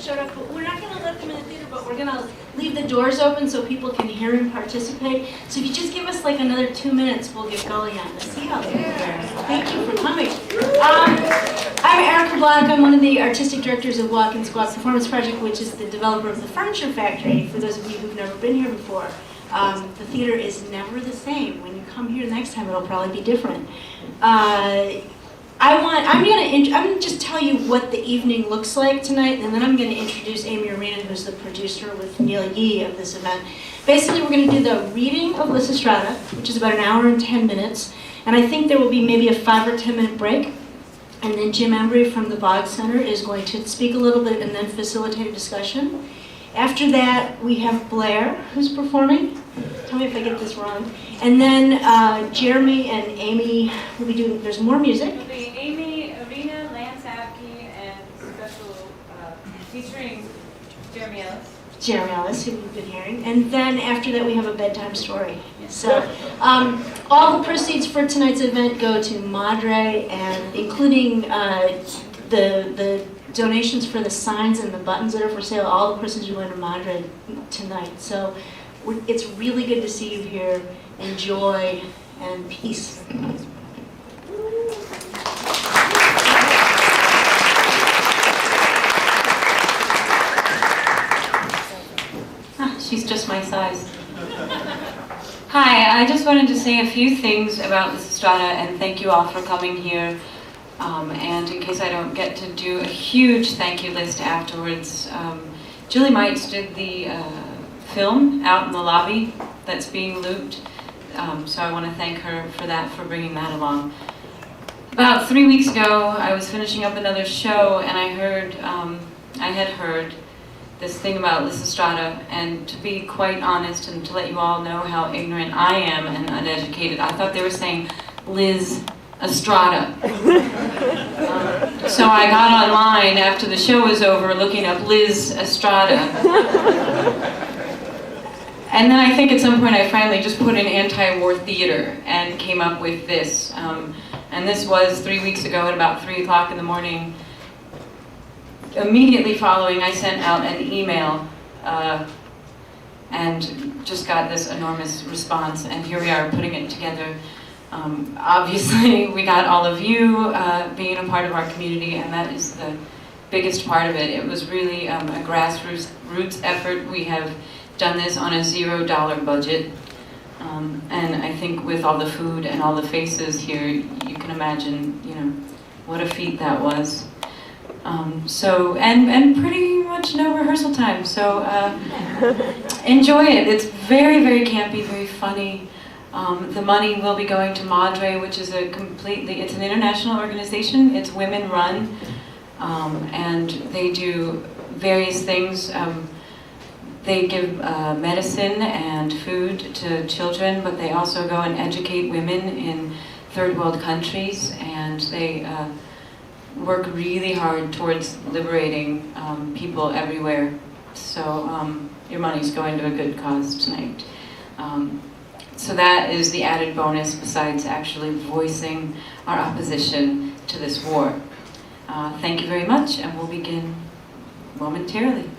that showed up, but we're not going to let them in the theater, but we're going to leave the doors open so people can hear and participate. So if you just give us like another 2 minutes, we'll get going on this. See how they're there. Thank you for coming. I'm Erica Block. I'm one of the artistic directors of Walk and Squawk Performance Project, which is the developer of the Furniture Factory, for those of you who've never been here before. The theater is never the same. When you come here next time, it'll probably be different. I'm going to just tell you what the evening looks like tonight, and then I'm going to introduce Amy Arena, who's the producer with Neil Yee of this event. Basically, we're going to do the reading of Lysistrata, which is about 1 hour and 10 minutes, and I think there will be maybe a 5 or 10 minute break, and then Jim Embry from the Bog Center is going to speak a little bit and then facilitate a discussion. After that, we have Blair, who's performing. Tell me if I get this wrong. And then Jeremy and Amy will be doing, there's more music. It'll be Amy, Arena, Lance Abke, and special featuring Jeremy Ellis. Jeremy Ellis, who we've been hearing. And then after that, we have a bedtime story. So all the proceeds for tonight's event go to Madre, and including the donations for the signs and the buttons that are for sale, all the proceeds are going to Madre tonight. So it's really good to see you here. Enjoy and peace. She's just my size. Hi, I just wanted to say a few things about Lysistrata, and thank you all for coming here. And in case I don't get to do a huge thank you list afterwards, Julie Meitz did the film out in the lobby that's being looped. So I want to thank her for that, for bringing that along. About 3 weeks ago, I was finishing up another show, and I had heard this thing about Lysistrata, and to be quite honest and to let you all know how ignorant I am and uneducated, I thought they were saying Liz Estrada. So I got online after the show was over looking up Liz Estrada. And then I think at some point I finally just put in anti-war theater and came up with this. And this was 3 weeks ago at about 3 o'clock in the morning. Immediately following, I sent out an email and just got this enormous response. And here we are putting it together. Obviously, we got all of you being a part of our community, and that is the biggest part of it. It was really a grassroots effort. We have done this on a $0 budget, and I think with all the food and all the faces here, you can imagine, what a feat that was. And pretty much no rehearsal time. So enjoy it. It's very, very campy, very funny. The money will be going to Madre, which is it's an international organization. It's women run, and they do various things. They give medicine and food to children, but they also go and educate women in third world countries, and they work really hard towards liberating people everywhere. So your money's going to a good cause tonight. So that is the added bonus besides actually voicing our opposition to this war. Thank you very much, and we'll begin momentarily.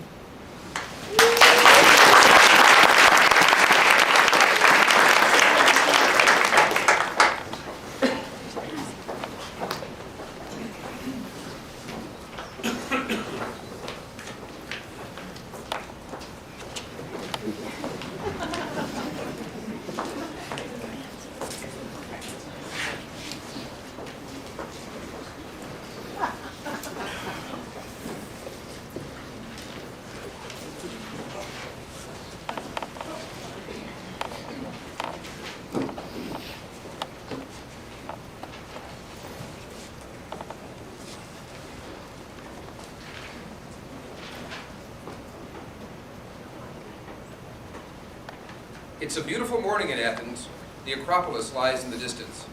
It's a beautiful morning in Athens. The Acropolis lies in the distance.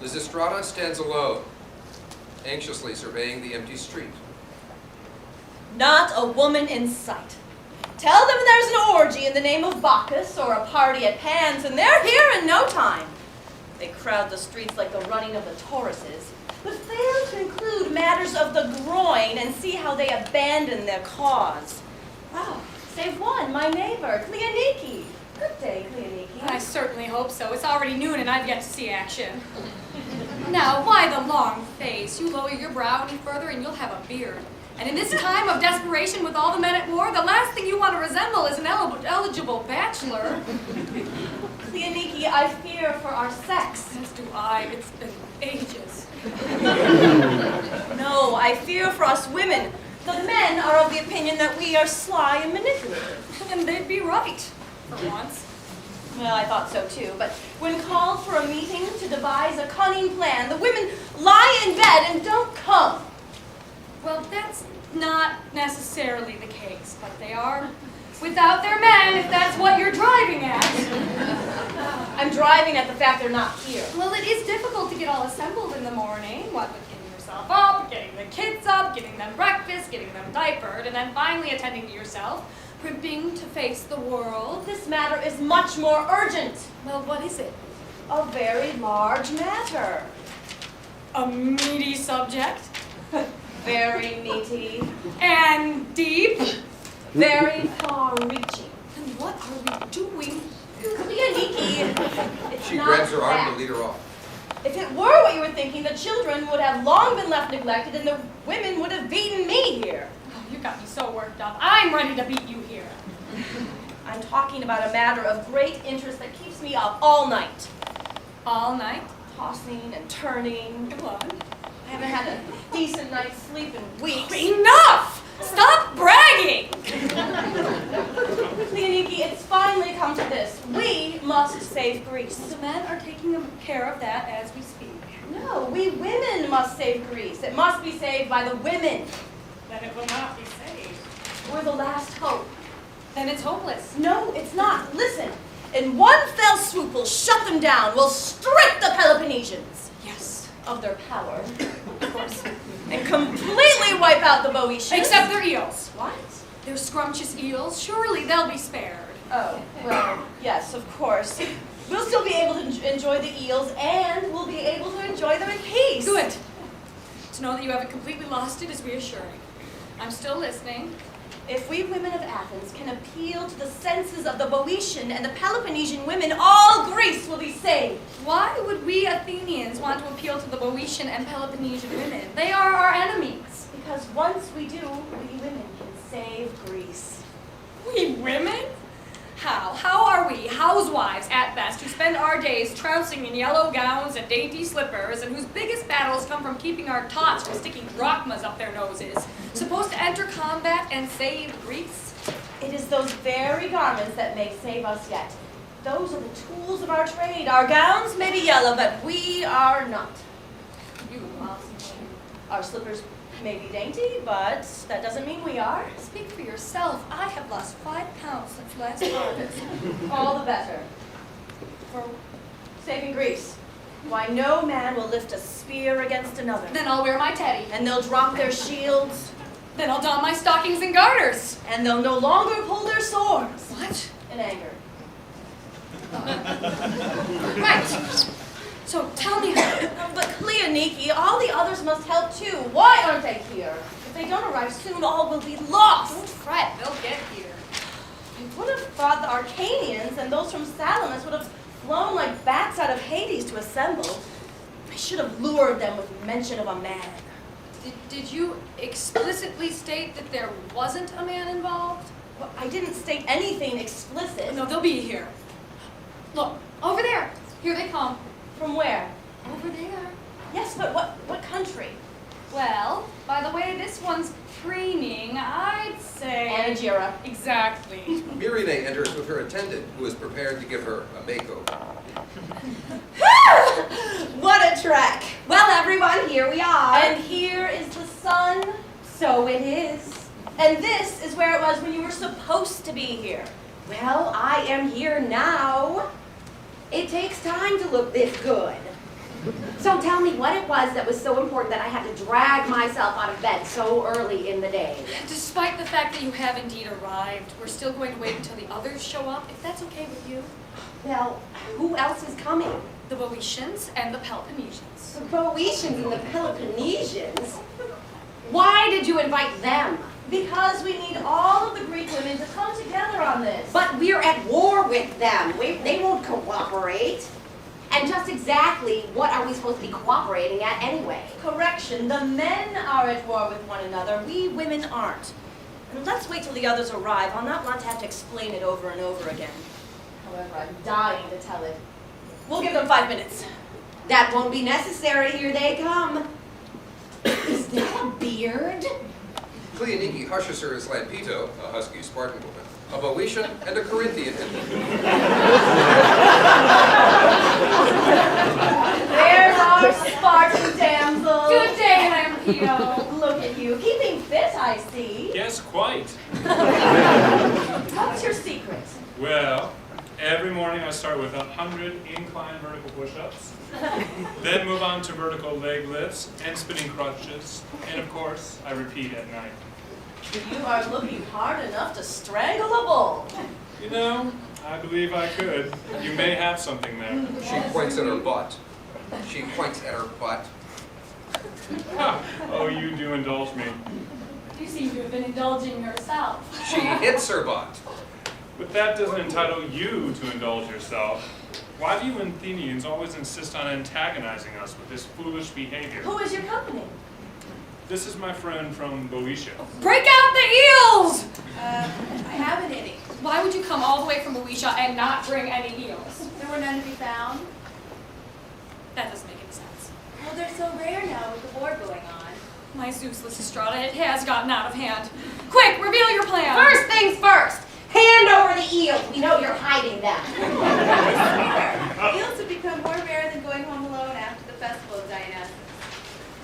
Lysistrata stands alone, anxiously surveying the empty street. Not a woman in sight. Tell them there's an orgy in the name of Bacchus or a party at Pan's, and they're here in no time. They crowd the streets like the running of the Tauruses, but fail to include matters of the groin and see how they abandon their cause. Oh, save one, my neighbor, Cleoniki. Good day, Cleoniki. I certainly hope so. It's already noon and I've yet to see action. Now, why the long face? You lower your brow any further and you'll have a beard. And in this time of desperation with all the men at war, the last thing you want to resemble is an eligible bachelor. Cleoniki, I fear for our sex. As do I. It's been ages. No, I fear for us women. The men are of the opinion that we are sly and manipulative. And they'd be right, for once. Well, I thought so too, but when called for a meeting to devise a cunning plan, the women lie in bed and don't come. Well, that's not necessarily the case, but they are without their men, if that's what you're driving at. I'm driving at the fact they're not here. Well, it is difficult to get all assembled in the morning, what with getting yourself up, getting the kids up, getting them breakfast, getting them diapered, and then finally attending to yourself, primping to face the world. This matter is much more urgent. Well, what is it? A very large matter. A meaty subject? Very meaty. And deep? Very far-reaching. And what are we doing? Cleoniki, it's She not grabs her arm that. to lead her off. If it were what you were thinking, the children would have long been left neglected and the women would have beaten me here. Oh, you got me so worked up. I'm ready to beat you here. I'm talking about a matter of great interest that keeps me up all night. All night? Tossing and turning. Come on. I haven't had a decent night's sleep in weeks. Enough! Stop bragging! Cleoniki, it's finally come to this. We must save Greece. The men are taking care of that as we speak. No, we women must save Greece. It must be saved by the women. Then it will not be saved. We're the last hope. Then it's hopeless. No, it's not. Listen. In one fell swoop, we'll shut them down. We'll strip the Peloponnesians Yes. of their power. Of course. And completely wipe out the Boeotians. Except they're eels. What? They're scrumptious eels. Surely they'll be spared. Oh, well, yes, of course. We'll still be able to enjoy the eels, and we'll be able to enjoy them in peace. Good. To know that you haven't completely lost it is reassuring. I'm still listening. If we women of Athens can appeal to the senses of the Boeotian and the Peloponnesian women, all Greece will be saved. Why would we Athenians want to appeal to the Boeotian and Peloponnesian women? They are our enemies. Because once we do, we women can save Greece. We women? How? How are we, housewives at best, who spend our days trouncing in yellow gowns and dainty slippers, and whose biggest battles come from keeping our tots from sticking drachmas up their noses, supposed to enter combat and save Greece? It is those very garments that may save us yet. Those are the tools of our trade. Our gowns may be yellow, but we are not. You Our slippers may be dainty, but that doesn't mean we are. speak for yourself. I have lost 5 pounds since last harvest. All the better. For Saving Greece. Why, no man will lift a spear against another. then I'll wear my teddy. And they'll drop their shields, Then I'll don my stockings and garters. and they'll no longer pull their swords What? in anger. Right. So tell me how. But Cleoniki, all the others must help too. Why aren't they here? If they don't arrive soon, all will be lost. Don't fret, they'll get here. I would have thought the Arcanians and those from Salamis would have flown like bats out of Hades to assemble. I should have lured them with mention of a man. Did you explicitly state that there wasn't a man involved? Well, I didn't state anything explicit. No, they'll be here. Look, over there. Here they come. From where? Over there. Yes, but what country? Well, by the way this one's preening, I'd say... Anagira. Exactly. Myrine enters with her attendant, who is prepared to give her a makeover. What a trek! Well, everyone, here we are. And here is the sun. So it is. And this is where it was when you were supposed to be here. Well, I am here now. It takes time to look this good. So tell me what it was that was so important that I had to drag myself out of bed so early in the day. Despite the fact that you have indeed arrived, we're still going to wait until the others show up, if that's okay with you. Well, who else is coming? The Boeotians and the Peloponnesians. The Boeotians and the Peloponnesians? Why did you invite them? Because we need all of the Greek women to come together on this. But we're at war with them. They won't cooperate. And just exactly what are we supposed to be cooperating at anyway? Correction, the men are at war with one another. We women aren't. And let's wait till the others arrive. I'll not want to have to explain it over and over again. However, I'm dying to tell it. We'll give them 5 minutes. That won't be necessary. Here they come. Is that a beard? Cleoniki hushes her as Lampito, a husky Spartan woman, a Boeotian, and a Corinthian. There's our Spartan damsel. Good day, Lampito. Look at you, keeping fit, I see. Yes, quite. What's your secret? Well, every morning I start with 100 incline vertical push-ups, then move on to vertical leg lifts and spinning crunches, and of course, I repeat at night. You are looking hard enough to strangle a bull. You know, I believe I could. You may have something there. She points at her butt. She points at her butt. Ha! Oh, you do indulge me. You seem to have been indulging yourself. She hits her butt. But that doesn't entitle you to indulge yourself. Why do you Athenians always insist on antagonizing us with this foolish behavior? Who is your company? This is my friend from Boeotia. Break out the eels! I haven't any. Why would you come all the way from Bouchard and not bring any eels? There were none to be found. That doesn't make any sense. Well, they're so rare now with the war going on. My Zeus, Lysistrata, it has gotten out of hand. Quick, reveal your plan! First things first. Hand over the eels. We know you're hiding them. Eels have become more rare than going home alone after the festival of Dionysus.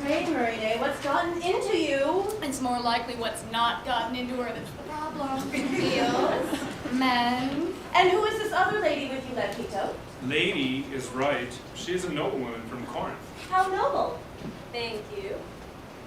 Hey, Marine, what's gotten into you? It's more likely what's not gotten into her that's the problem. Eels? Men. And who is this other lady with you, Lampito? Lady is right. She is a noblewoman from Corinth. How noble. Thank you.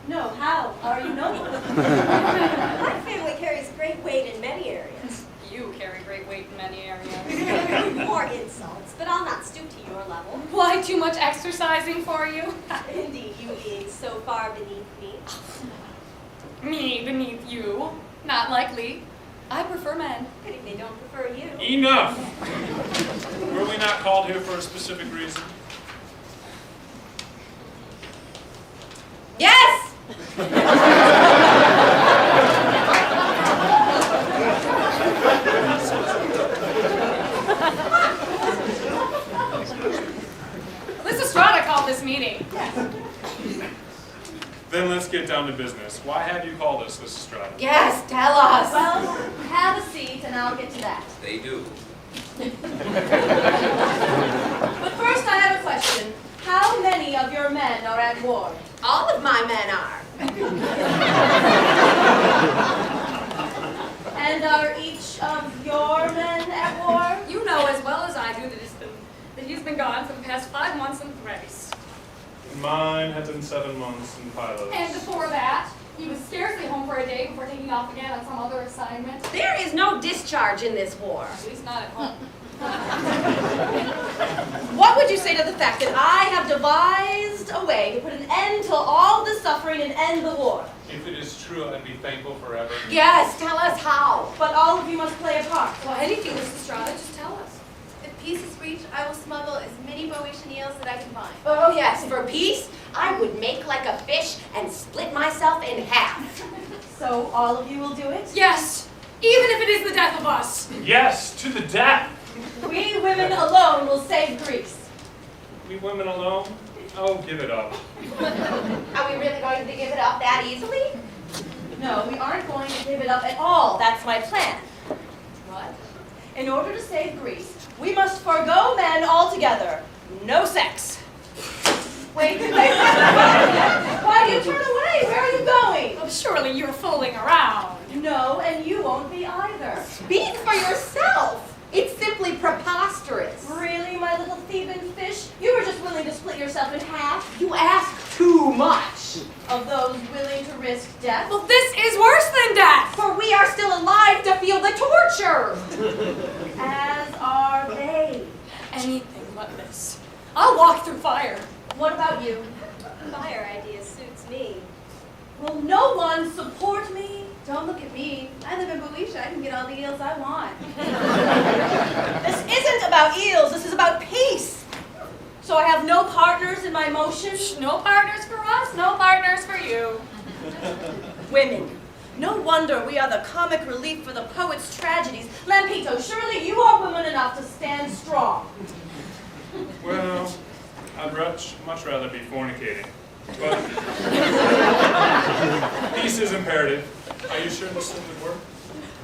No, how are you noble? My family carries great weight in many areas. You carry great weight in many areas. More insults, but I'll not stoop to your level. Why too much exercising for you? Indeed, you being so far beneath me. Me beneath you? Not likely. I prefer men. Pity they don't prefer you. Enough! Were we not called here for a specific reason? Yes! Lysistrata called this meeting. Then let's get down to business. Why have you called us, Lysistrata? Yes, tell us. Well, have a seat and I'll get to that. They do. But first I have a question. How many of your men are at war? All of my men are. And are each of your men at war? You know as well as I do that he's been gone for the past 5 months in Thrace. Mine have been 7 months in Pylos. And before that, he was scarcely home for a day before taking off again on some other assignment. There is no discharge in this war. At least not at home. What would you say to the fact that I have devised a way to put an end to all the suffering and end the war? If it is true, I'd be thankful forever. Yes, tell us how. But all of you must play a part. Well, anything, Lysistrata, just tell us. If peace is reached, I will smuggle as many Boeotian eels that I can find. Oh yes, for peace, I would make like a fish and split myself in half. So all of you will do it? Yes, even if it is the death of us. Yes, to the death! We women alone will save Greece. We women alone? Oh, give it up. Are we really going to give it up that easily? No, we aren't going to give it up at all. That's my plan. What? In order to save Greece, we must forego men altogether. No sex. Wait. Why do you turn away? Where are you going? Oh, surely you're fooling around. No, and you won't be either. Speak for yourself. It's simply preposterous. Really, my little Theban fish? You were just willing to split yourself in half You ask too much. of those willing to risk death. Well, this is worse than death. For we are still alive to feel the torture. As are they. I'll walk through fire. What about you? Fire idea suits me. Will no one support me? Don't look at me. I live in Bouchard. I can get all the eels I want. This isn't about eels. This is about peace. So I have no partners in my motions? No partners for us, no partners for you. Women. No wonder we are the comic relief for the poet's tragedies. Lampito, surely you are woman enough to stand strong. Well, I'd much rather be fornicating. But peace is imperative. Are you sure this thing would work?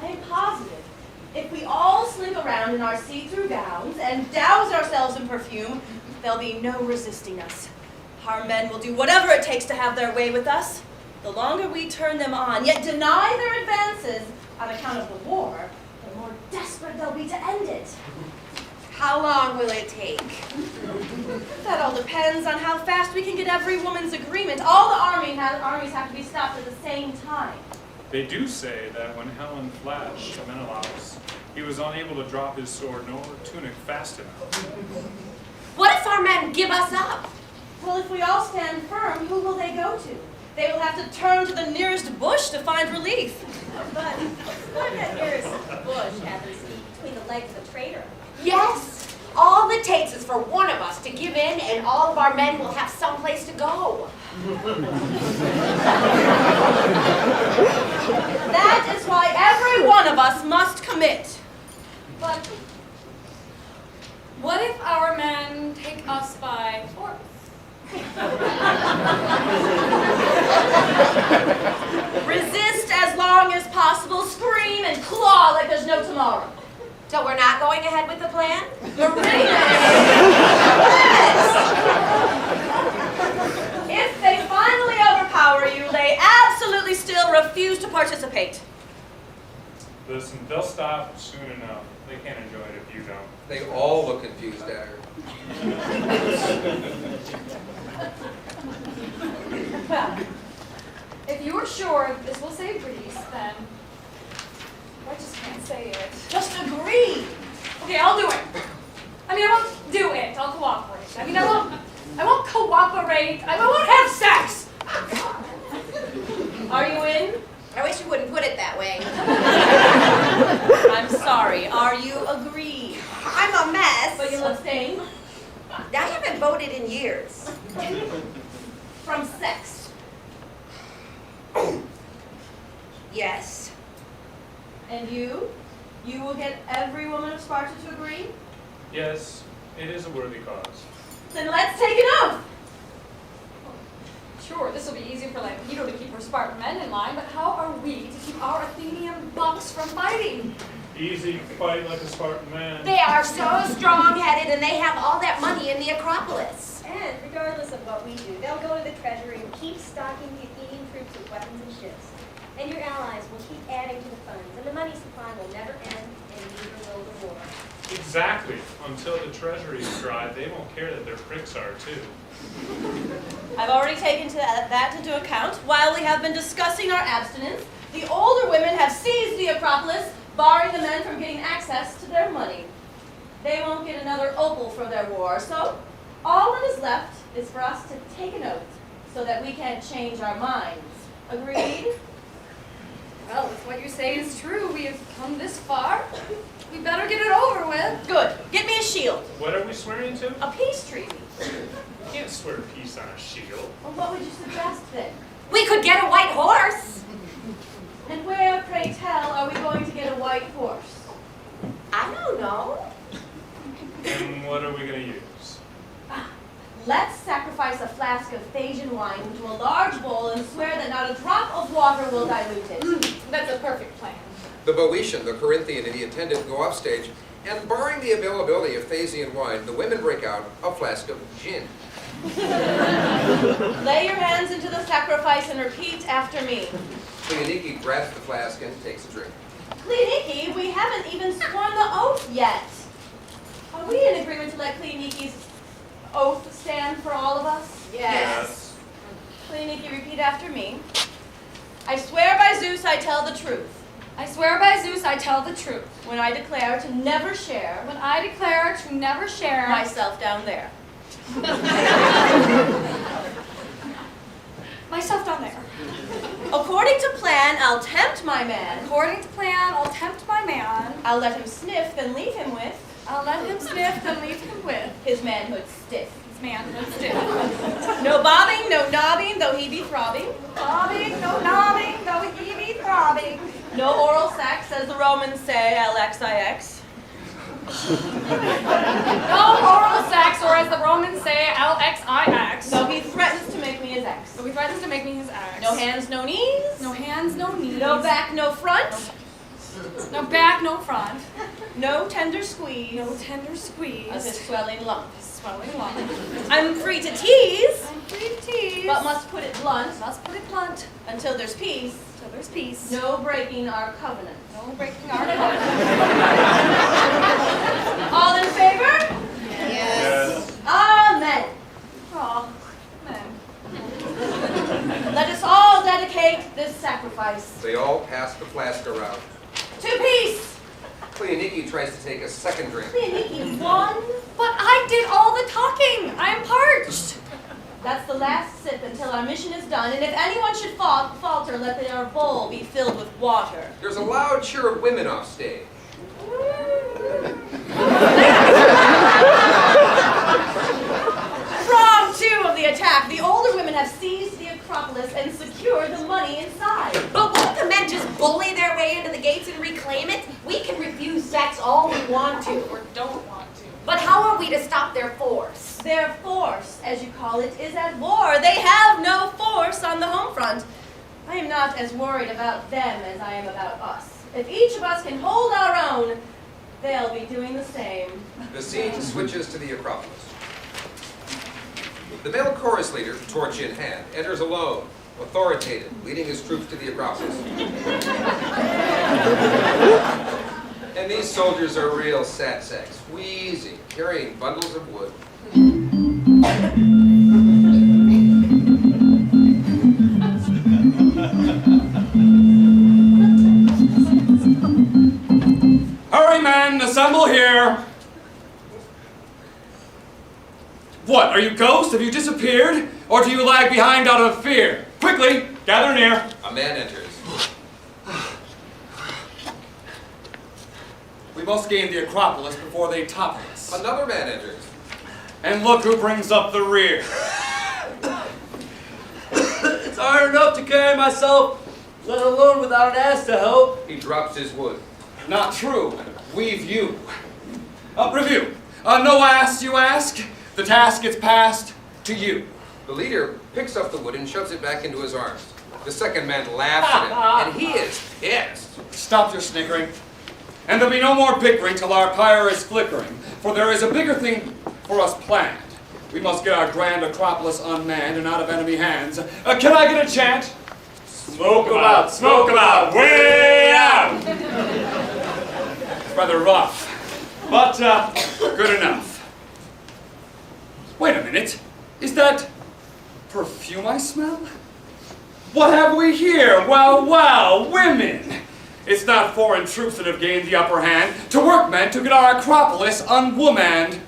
I am positive. If we all slink around in our see-through gowns and douse ourselves in perfume, there'll be no resisting us. Our men will do whatever it takes to have their way with us. The longer we turn them on, yet deny their advances on account of the war, the more desperate they'll be to end it. How long will it take? That all depends on how fast we can get every woman's agreement. All the armies have to be stopped at the same time. They do say that when Helen flashed Menelaus, he was unable to drop his sword nor tunic fast enough. What if our men give us up? Well, if we all stand firm, who will they go to? They will have to turn to the nearest bush to find relief. But what that nearest bush happens to be between the legs of a traitor? Yes. All it takes is for one of us to give in and all of our men will have someplace to go. That is why every one of us must commit. But what if our men take us by force? Resist as long as possible, scream and claw like there's no tomorrow. So we're not going ahead with the plan? If they finally overpower you, they absolutely still refuse to participate. Listen, they'll stop soon enough. They can't enjoy it if you don't. They all look confused at her. Well, if you're sure that this will save Greece, then I just can't say it. Just agree. Okay, I'll do it. I mean, I won't do it. I'll cooperate. I mean, I won't cooperate. I won't have sex. Are you in? I wish you wouldn't put it that way. I'm sorry. Are you agreed? I'm a mess. But you'll abstain I haven't voted in years. from sex. Yes. And you? You will get every woman of Sparta to agree? Yes, it is a worthy cause. Then let's take an oath. Sure, this will be easy for Lampito to keep her Spartan men in line, but how are we to keep our Athenian bucks from fighting? Easy, fight like a Spartan man. They are so strong-headed and they have all that money in the Acropolis. And regardless of what we do, they'll go to the treasury and keep stocking the Athenian troops with weapons and ships. And your allies will keep adding to the funds, and the money supply will never end, and neither will the war. Exactly. Until the treasury is dry, they won't care that their pricks are too. I've already taken that into account. While we have been discussing our abstinence, the older women have seized the Acropolis, barring the men from getting access to their money. They won't get another opal for their war, so all that is left is for us to take an oath so that we can change our minds. Agreed? Well, if what you say is true, we have come this far. We better get it over with. Good. Get me a shield. What are we swearing to? A peace treaty. You can't swear peace on a shield. Well, what would you suggest then? We could get a white horse. And where, pray tell, are we going to get a white horse? I don't know. And what are we going to use? Let's sacrifice a flask of Thasian wine into a large bowl and swear that not a drop of water will dilute it. That's a perfect plan. The Boeotian, the Corinthian, and the attendant go off stage, and barring the availability of Thasian wine, the women break out a flask of gin. Lay your hands into the sacrifice and repeat after me. Cleonike grabs the flask and takes a drink. Cleonike, we haven't even sworn the oath yet. Are we in agreement to let Cleonike's oath stand for all of us? Yes. Cleonike, repeat after me. I swear by Zeus I tell the truth. I swear by Zeus I tell the truth. When I declare to never share When I declare to never share myself down there. Myself down there. According to plan, I'll tempt my man. According to plan, I'll tempt my man. I'll let him sniff, then leave him with I'll let him sniff, then leave him with his manhood stiff. his manhood stiff. No bobbing, no nobbing, though he be throbbing. Bobbing, no nobbing, though he be throbbing. No oral sex, as the Romans say, LXIX. No oral sex, or as the Romans say, LXIX. Though he threatens to make me his ex. So he threatens to make me his ex. No hands, no knees. No hands, no knees. No back, no front. No back, no front. No tender squeeze No tender of squeeze. his swelling lump. Swelling lung. I'm free to tease, I'm free to tease. but must put it blunt Must put it blunt until there's peace. till there's peace. No breaking our covenant. No breaking our covenant. All in favor? Yes. Amen. Oh, man. Let us all dedicate this sacrifice They all pass the flask around. to peace. Cleoniki tries to take a second drink. Cleoniki, one. But I did all the talking. I'm parched. That's the last sip until our mission is done, and if anyone should falter, let their bowl be filled with water. There's a loud cheer of women off stage. Prong 2 of the attack. The older women have seized the Acropolis and secured the money inside. But won't the men just bully their way into the gates and reclaim it? We can refuse sex all we want to. Or don't want to. But how are we to stop their force? Their force, as you call it, is at war. They have no force on the home front. I am not as worried about them as I am about us. If each of us can hold our own, they'll be doing the same. The scene switches to the Acropolis. The male chorus leader, torch in hand, enters alone, authoritative, leading his troops to the Acropolis. And these soldiers are real sad sacks, wheezing, carrying bundles of wood. Hurry, men, assemble here! What, are you ghosts? Have you disappeared? Or do you lag behind out of fear? Quickly, gather near. A man enters. We must gain the Acropolis before they topple us. Another man enters. And look who brings up the rear. It's hard enough to carry myself, let alone without an ass to help. He drops his wood. Not true. We've you. Review. No ass, you ask? The task gets passed to you. The leader picks up the wood and shoves it back into his arms. The second man laughs at him, and he is pissed. Stop your snickering. And there'll be no more bickering till our pyre is flickering, for there is a bigger thing for us planned. We must get our grand Acropolis unmanned and out of enemy hands. Can I get a chant? Smoke 'em out, smoke 'em out, way out! It's rather rough, but good enough. Wait a minute, is that perfume I smell? What have we here? Well, well, women! It's not foreign troops that have gained the upper hand. To work, men, to get our Acropolis unwomaned.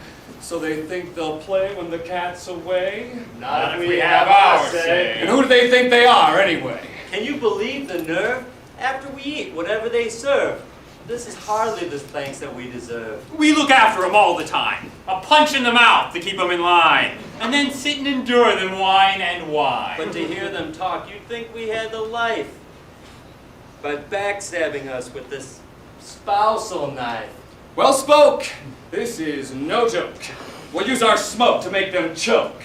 So they think they'll play when the cat's away? Not if we have our say. And who do they think they are, anyway? Can you believe the nerve? After we eat whatever they serve. This is hardly the thanks that we deserve. We look after them all the time. A punch in the mouth to keep them in line. And then sit and endure them whine and whine. But to hear them talk, you'd think we had the life. But backstabbing us with this spousal knife. Well spoke. This is no joke. We'll use our smoke to make them choke.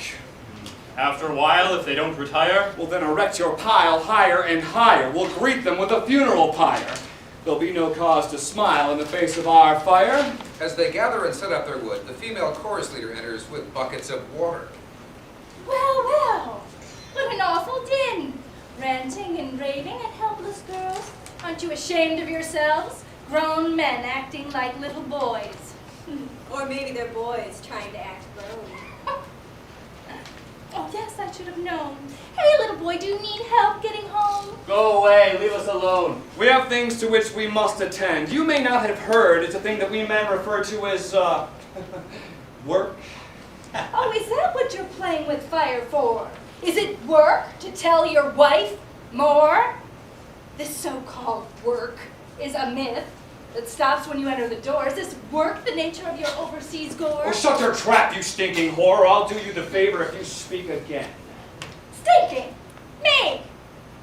After a while, if they don't retire, We'll then erect your pile higher and higher. We'll greet them with a funeral pyre. There'll be no cause to smile in the face of our fire. As they gather and set up their wood, the female chorus leader enters with buckets of water. Well, well, what an awful din. Ranting and raving at helpless girls. Aren't you ashamed of yourselves? Grown men acting like little boys. Or maybe they're boys trying to act grown. Oh, yes, I should have known. Hey, little boy, do you need help getting home? Go away, leave us alone. We have things to which we must attend. You may not have heard, it's a thing that we men refer to as, work. Oh, is that what you're playing with fire for? Is it work to tell your wife more? This so-called work is a myth that stops when you enter the door. Is this work the nature of your overseas gore? Oh, shut your trap, you stinking whore. I'll do you the favor if you speak again. Stinking? Me?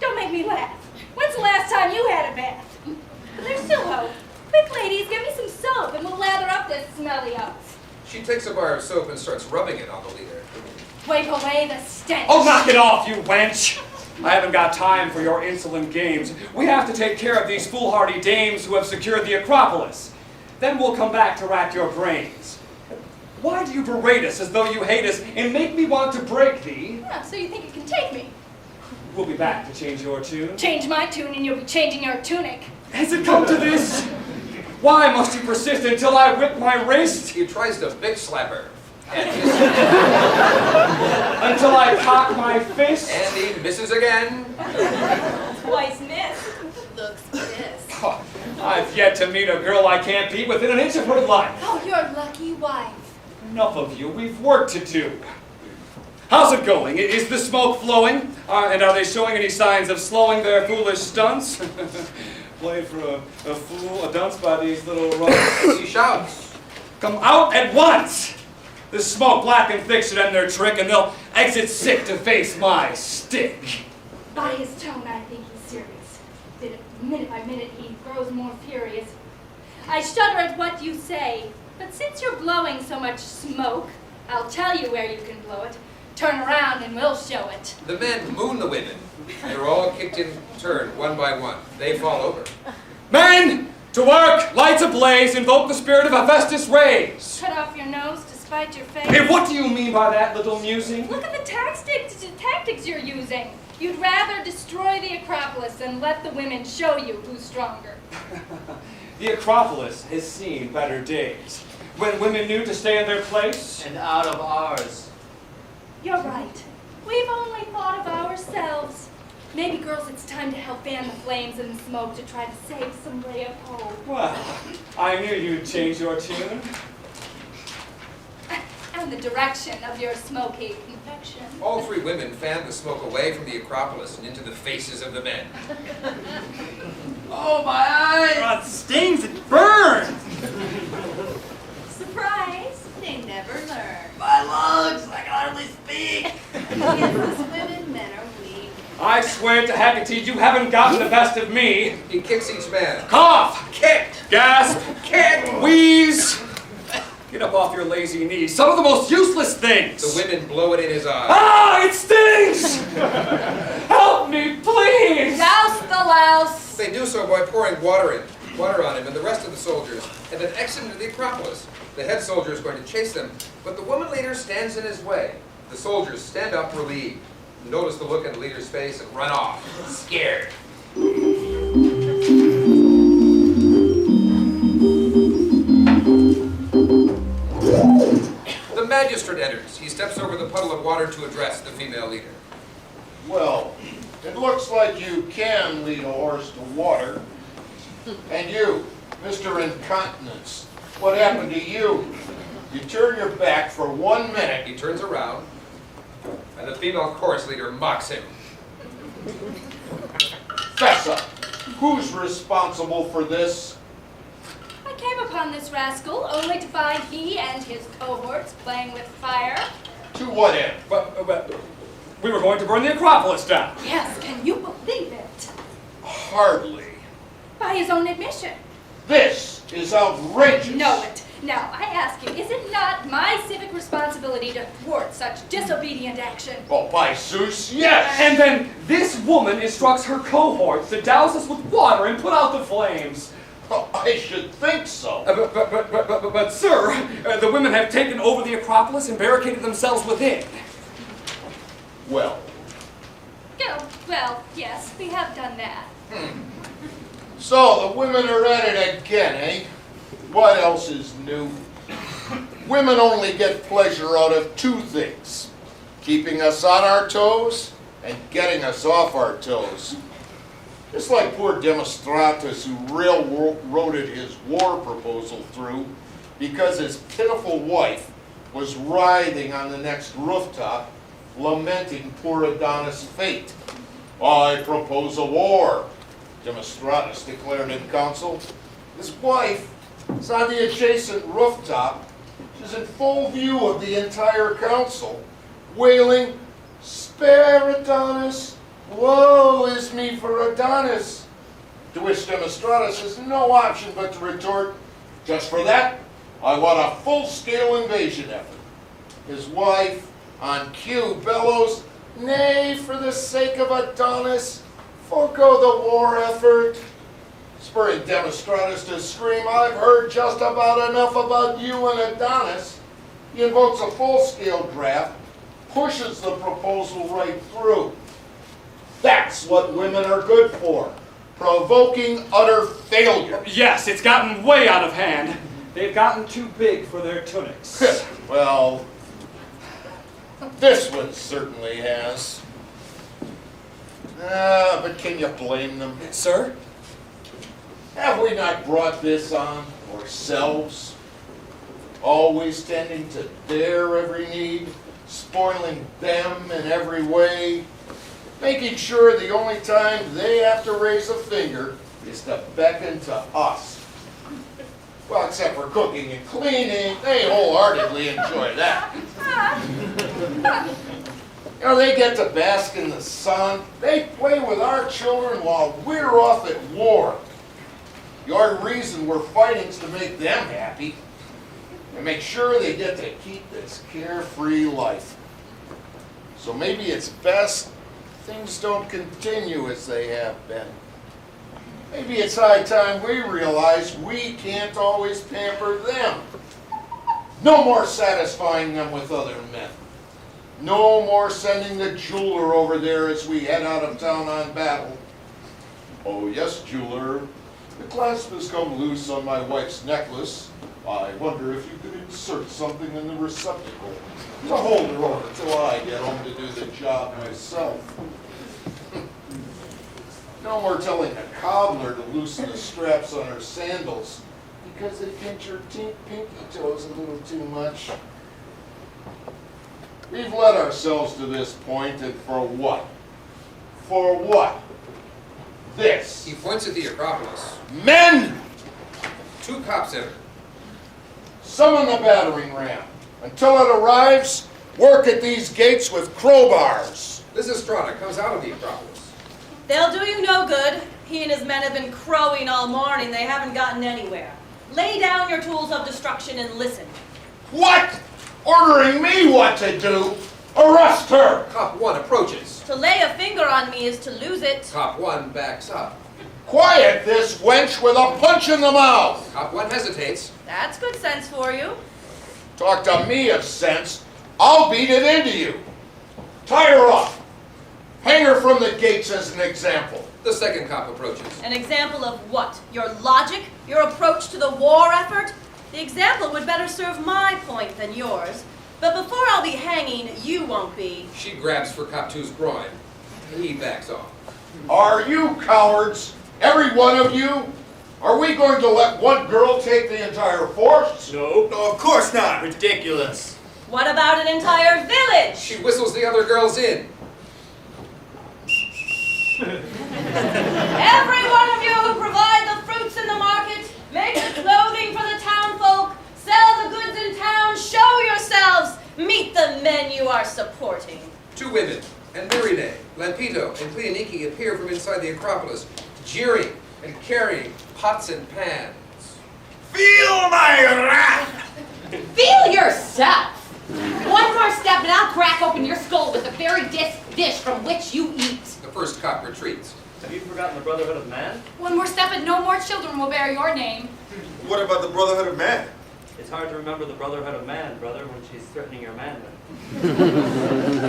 Don't make me laugh. When's the last time you had a bath? But there's still hope. Quick, ladies, give me some soap and we'll lather up this smelly oats. She takes a bar of soap and starts rubbing it on the leader. Wipe away the stench. Oh, knock it off, you wench! I haven't got time for your insolent games. We have to take care of these foolhardy dames who have secured the Acropolis. Then we'll come back to rack your brains. Why do you berate us as though you hate us and make me want to break thee? Oh, so you think you can take me? We'll be back to change your tune. Change my tune and you'll be changing your tunic. Has it come to this? Why must you persist until I whip my wrist? He tries to big slap her. And Until I cock my fist? And he misses again. Twice missed. Looks pissed. Oh, I've yet to meet a girl I can't beat within an inch of her life. Oh, your lucky wife. Enough of you. We've work to do. How's it going? Is the smoke flowing? And are they showing any signs of slowing their foolish stunts? Played for a fool, a dunce by these little runs. He shouts. Come out at once! The smoke black and thick should end their trick, and they'll exit sick to face my stick. By his tone, I think he's serious. Then minute by minute, he grows more furious. I shudder at what you say, but since you're blowing so much smoke, I'll tell you where you can blow it. Turn around and we'll show it. The men moon the women. They're all kicked in turn, one by one. They fall over. Men! To work! Lights ablaze! Invoke the spirit of Hephaestus' rays! Cut off your nose to spite your face. Hey, what do you mean by that, little musing? Look at the tactics you're using. You'd rather destroy the Acropolis and let the women show you who's stronger. The Acropolis has seen better days. When women knew to stay in their place. And out of ours. You're right. We've only thought of ourselves. Maybe, girls, it's time to help fan the flames and the smoke to try to save some ray of hope. Well, I knew you'd change your tune. And the direction of your smoky confection. All three women fan the smoke away from the Acropolis and into the faces of the men. Oh, my eyes! Oh, it stings, it burns! Surprise! They never learn. My lungs! I can hardly speak! Against women, men are weak. I swear to Hecate, you haven't gotten the best of me. He kicks each man. Cough! Kick! Gasp! Kick! Wheeze! Get up off your lazy knees. Some of the most useless things! The women blow it in his eye. Ah! It stings! Help me, please! Douse the louse! They do so by pouring water on him and the rest of the soldiers, and then exit into the Acropolis. The head soldier is going to chase them, but the woman leader stands in his way. The soldiers stand up relieved, notice the look in the leader's face, and run off, scared. The magistrate enters. He steps over the puddle of water to address the female leader. Well, it looks like you can lead a horse to water. And you, Mr. Incontinence, what happened to you? You turn your back for 1 minute. He turns around, and the female chorus leader mocks him. Fess up. Who's responsible for this? I came upon this rascal only to find he and his cohorts playing with fire. To what end? But we were going to burn the Acropolis down. Yes, can you believe it? Hardly. By his own admission. This is outrageous. Know it. Now, I ask you, is it not my civic responsibility to thwart such disobedient action? Oh, by Zeus, yes! And then this woman instructs her cohorts to douse us with water and put out the flames. Oh, I should think so. But sir, the women have taken over the Acropolis and barricaded themselves within. Well. Well, yes, we have done that. So, the women are at it again, eh? What else is new? Women only get pleasure out of two things. Keeping us on our toes and getting us off our toes. Just like poor Lysistratus who railroaded his war proposal through because his pitiful wife was writhing on the next rooftop, lamenting poor Adonis' fate. "I propose a war," Lysistratus declared in council. His wife is on the adjacent rooftop. She's in full view of the entire council, wailing, "Spare Adonis! Woe is me for Adonis!" To which Lysistratus has no option but to retort, "Just for that, I want a full-scale invasion effort." His wife, on cue, bellows, "Nay, for the sake of Adonis, forego the war effort." Spurring Lysistratus to scream, "I've heard just about enough about you and Adonis," he invokes a full-scale draft, pushes the proposal right through. That's what women are good for, provoking utter failure. Yes, it's gotten way out of hand. They've gotten too big for their tunics. Well, this one certainly has. But can you blame them? Sir? Have we not brought this on ourselves? Always tending to their every need, spoiling them in every way, making sure the only time they have to raise a finger is to beckon to us. Well, except for cooking and cleaning, they wholeheartedly enjoy that. You know, they get to bask in the sun. They play with our children while we're off at war. The only reason we're fighting is to make them happy and make sure they get to keep this carefree life. So maybe it's best things don't continue as they have been. Maybe it's high time we realize we can't always pamper them. No more satisfying them with other men. No more sending the jeweler over there as we head out of town on battle. "Oh yes, jeweler, the clasp has come loose on my wife's necklace. I wonder if you could insert something in the receptacle to hold her over till I get home to do the job myself." No more telling a cobbler to loosen the straps on her sandals because they pinch her pinky toes a little too much. We've led ourselves to this point, and for what? For what? This. He points at the Acropolis. Men! 2 cops enter. Summon the battering ram. Until it arrives, work at these gates with crowbars. Lysistrata comes out of the Acropolis. They'll do you no good. He and his men have been crowing all morning. They haven't gotten anywhere. Lay down your tools of destruction and listen. What? Ordering me what to do? Arrest her! Cop 1 approaches. To lay a finger on me is to lose it. Cop 1 backs up. Quiet this wench with a punch in the mouth! Cop 1 hesitates. That's good sense for you. Talk to me of sense. I'll beat it into you. Tie her up. Hang her from the gates as an example. The second cop approaches. An example of what? Your logic? Your approach to the war effort? The example would better serve my point than yours. But before I'll be hanging, you won't be. She grabs for Cop 2's groin. He backs off. Are you cowards? Every one of you? Are we going to let one girl take the entire force? No. No, of course not. Ridiculous. What about an entire village? She whistles the other girls in. Every one of you who provide the fruits in the market, make the clothing for the town folk, sell the goods in town, show yourselves, meet the men you are supporting. 2 women, and Myrine, Lampito, and Cleonike appear from inside the Acropolis, jeering and carrying pots and pans. Feel my wrath! Feel yourself! One more step and I'll crack open your skull with the very dish from which you eat. The first cop retreats. Have you forgotten the Brotherhood of Man? One more step and no more children will bear your name. What about the Brotherhood of Man? It's hard to remember the Brotherhood of Man, brother, when she's threatening your manhood.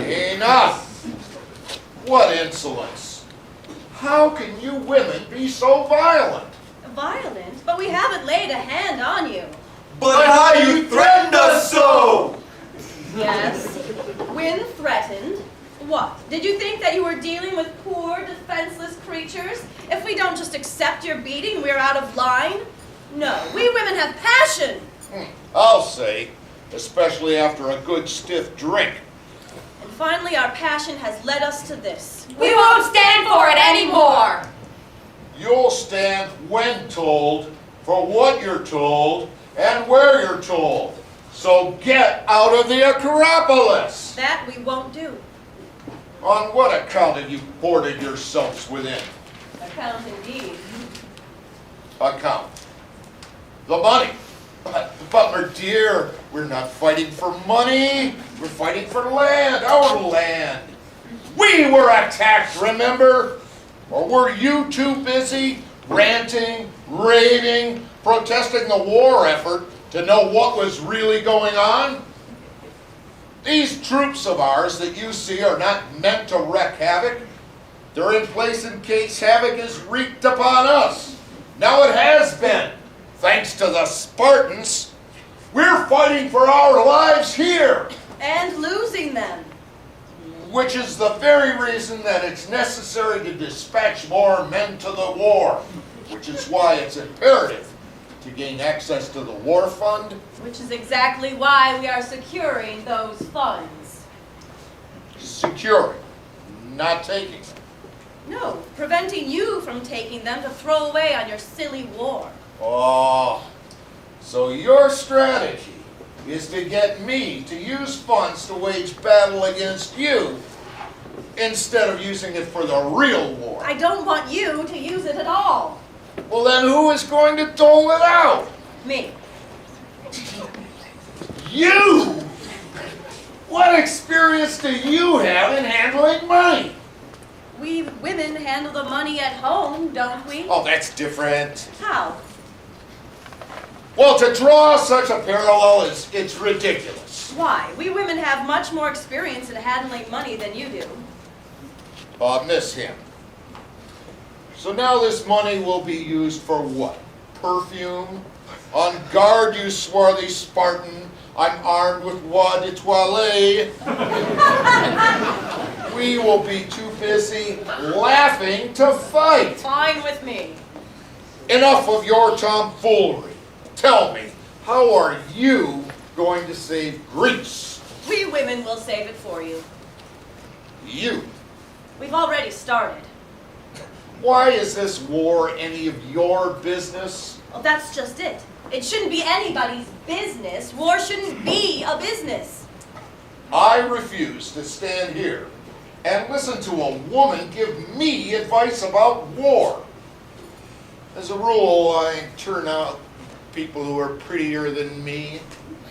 Enough! What insolence! How can you women be so violent? Violent? But we haven't laid a hand on you. But how you threatened us so! Yes. When threatened, what? Did you think that you were dealing with poor, defenseless creatures? If we don't just accept your beating, we're out of line? No, we women have passion. I'll say, especially after a good stiff drink. And finally, our passion has led us to this. We won't stand for it anymore. You'll stand when told, for what you're told, and where you're told. So get out of the Acropolis! That we won't do. On what account have you boarded yourselves within? Account indeed. Account. The money. But my dear, we're not fighting for money. We're fighting for land, our land. We were attacked, remember? Or were you too busy ranting, raving, protesting the war effort to know what was really going on? These troops of ours that you see are not meant to wreak havoc. They're in place in case havoc is wreaked upon us. Now it has been, thanks to the Spartans. We're fighting for our lives here. And losing them. Which is the very reason that it's necessary to dispatch more men to the war. Which is why it's imperative to gain access to the war fund. Which is exactly why we are securing those funds. Securing, not taking them. No, preventing you from taking them to throw away on your silly war. Oh, so your strategy is to get me to use funds to wage battle against you instead of using it for the real war. I don't want you to use it at all. Well, then who is going to dole it out? Me. You! What experience do you have in handling money? We women handle the money at home, don't we? Oh, that's different. How? Well, to draw such a parallel it's ridiculous. Why? We women have much more experience in handling money than you do. Miss him. So now this money will be used for what? Perfume? On guard, you swarthy Spartan. I'm armed with eau de toilette. We will be too busy laughing to fight. Fine with me. Enough of your tomfoolery. Tell me, how are you going to save Greece? We women will save it for you. You? We've already started. Why is this war any of your business? Well, that's just it. It shouldn't be anybody's business. War shouldn't be a business. I refuse to stand here and listen to a woman give me advice about war. As a rule, I turn out people who are prettier than me.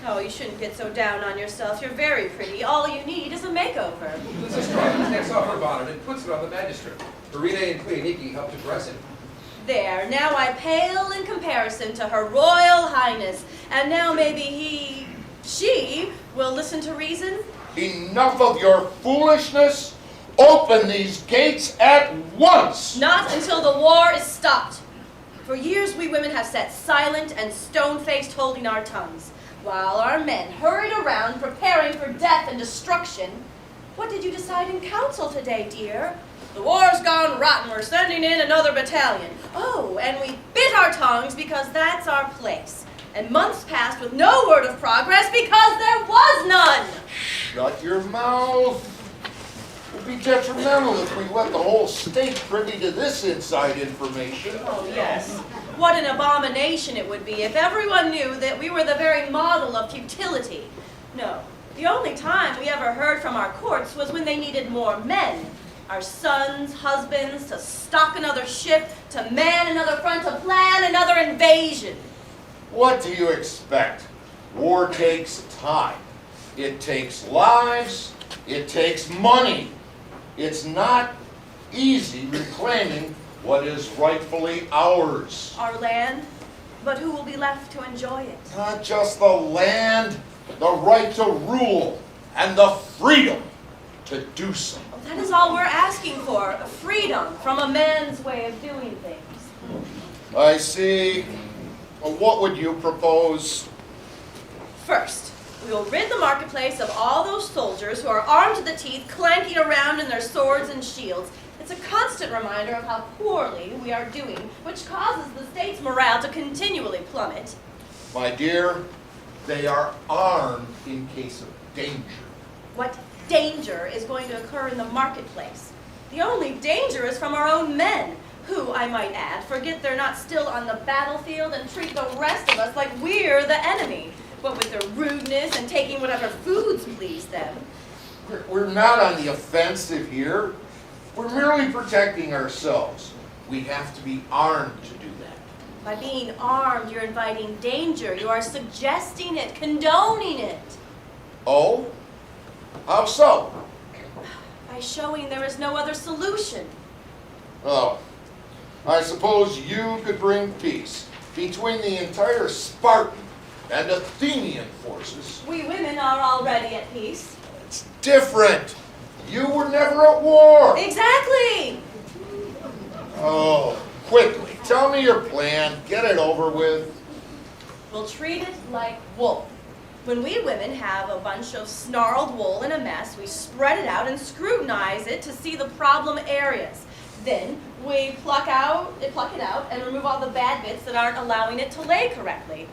Oh, you shouldn't get so down on yourself. You're very pretty. All you need is a makeover. Lysistrata takes off her bonnet and puts it on the magistrate. Verine and Cleoniki help to dress him. There, now I pale in comparison to her royal highness. And now maybe she will listen to reason? Enough of your foolishness. Open these gates at once. Not until the war is stopped. For years we women have sat silent and stone-faced holding our tongues, while our men hurried around preparing for death and destruction. What did you decide in council today, dear? The war's gone rotten, we're sending in another battalion. Oh, and we bit our tongues because that's our place. And months passed with no word of progress because there was none. Shut your mouth. It would be detrimental if we let the whole state privy to this inside information. Oh, yes. What an abomination it would be if everyone knew that we were the very model of futility. No, the only time we ever heard from our courts was when they needed more men. Our sons, husbands, to stock another ship, to man another front, to plan another invasion. What do you expect? War takes time. It takes lives. It takes money. It's not easy reclaiming what is rightfully ours. Our land, but who will be left to enjoy it? Not just the land, the right to rule, and the freedom to do so. Well, that is all we're asking for, freedom from a man's way of doing things. I see. Well, what would you propose? First, we will rid the marketplace of all those soldiers who are armed to the teeth, clanking around in their swords and shields. It's a constant reminder of how poorly we are doing, which causes the state's morale to continually plummet. My dear, They are armed in case of danger. What danger is going to occur in the marketplace? The only danger is from our own men, who, I might add, forget they're not still on the battlefield and treat the rest of us like we're the enemy, what with their rudeness and taking whatever foods please them. We're not on the offensive here. We're merely protecting ourselves. We have to be armed to do that. By being armed, you're inviting danger. You are suggesting it, condoning it. Oh? How so? By showing there is no other solution. Oh, I suppose you could bring peace between the entire Spartan and Athenian forces. We women are already at peace. It's different. You were never at war. Exactly. Oh, quickly, tell me your plan. Get it over with. We'll treat it like wool. When we women have a bunch of snarled wool in a mess, we spread it out and scrutinize it to see the problem areas. Then we pluck it out and remove all the bad bits that aren't allowing it to lay correctly.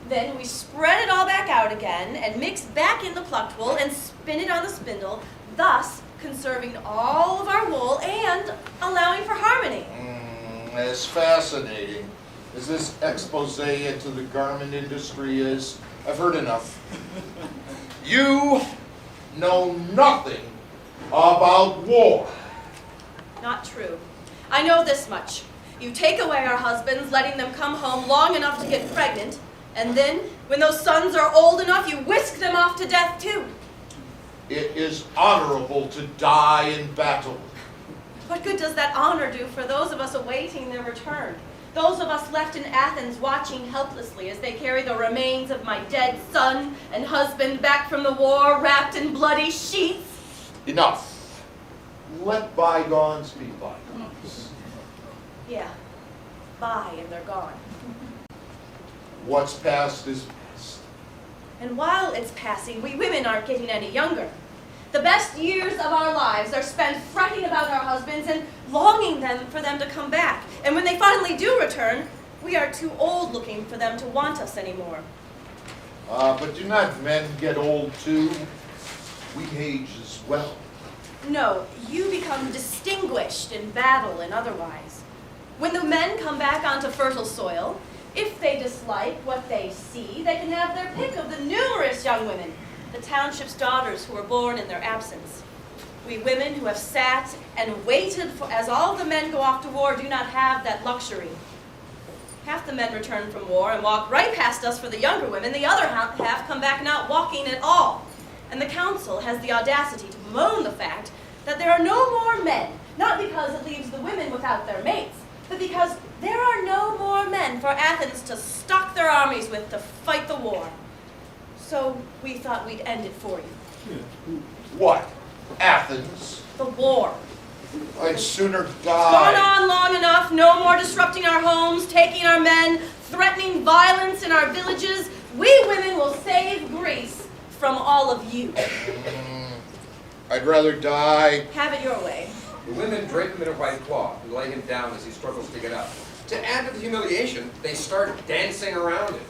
Then we spread it all back out again and mix back in the plucked wool and spin it on the spindle, thus conserving all of our wool and allowing for harmony. As fascinating as this expose into the garment industry is, I've heard enough. You know nothing about war. Not true. I know this much. You take away our husbands, letting them come home long enough to get pregnant, and then, when those sons are old enough, you whisk them off to death too. It is honorable to die in battle. What good does that honor do for those of us awaiting their return? Those of us left in Athens watching helplessly as they carry the remains of my dead son and husband back from the war wrapped in bloody sheets? Enough. Let bygones be bygones. Yeah. Bye, and they're gone. What's past is past. And while it's passing, we women aren't getting any younger. The best years of our lives are spent fretting about our husbands and longing for them to come back. And when they finally do return, we are too old looking for them to want us anymore. But do not men get old too? We age as well. No, you become distinguished in battle and otherwise. When the men come back onto fertile soil, if they dislike what they see, they can have their pick of the numerous young women, the township's daughters who were born in their absence. We women who have sat and waited as all the men go off to war do not have that luxury. Half the men return from war and walk right past us for the younger women. The other half come back not walking at all. And the council has the audacity to bemoan the fact that there are no more men, not because it leaves the women without their mates, but because there are no more men for Athens to stock their armies with to fight the war. So we thought we'd end it for you. What? Athens? The war. I'd sooner It's gone die. on long enough. No more disrupting our homes, taking our men, threatening violence in our villages. We women will save Greece from all of you. I'd rather die. Have it your way. The women drape him in a white cloth and lay him down as he struggles to get up. To add to the humiliation, they start dancing around him.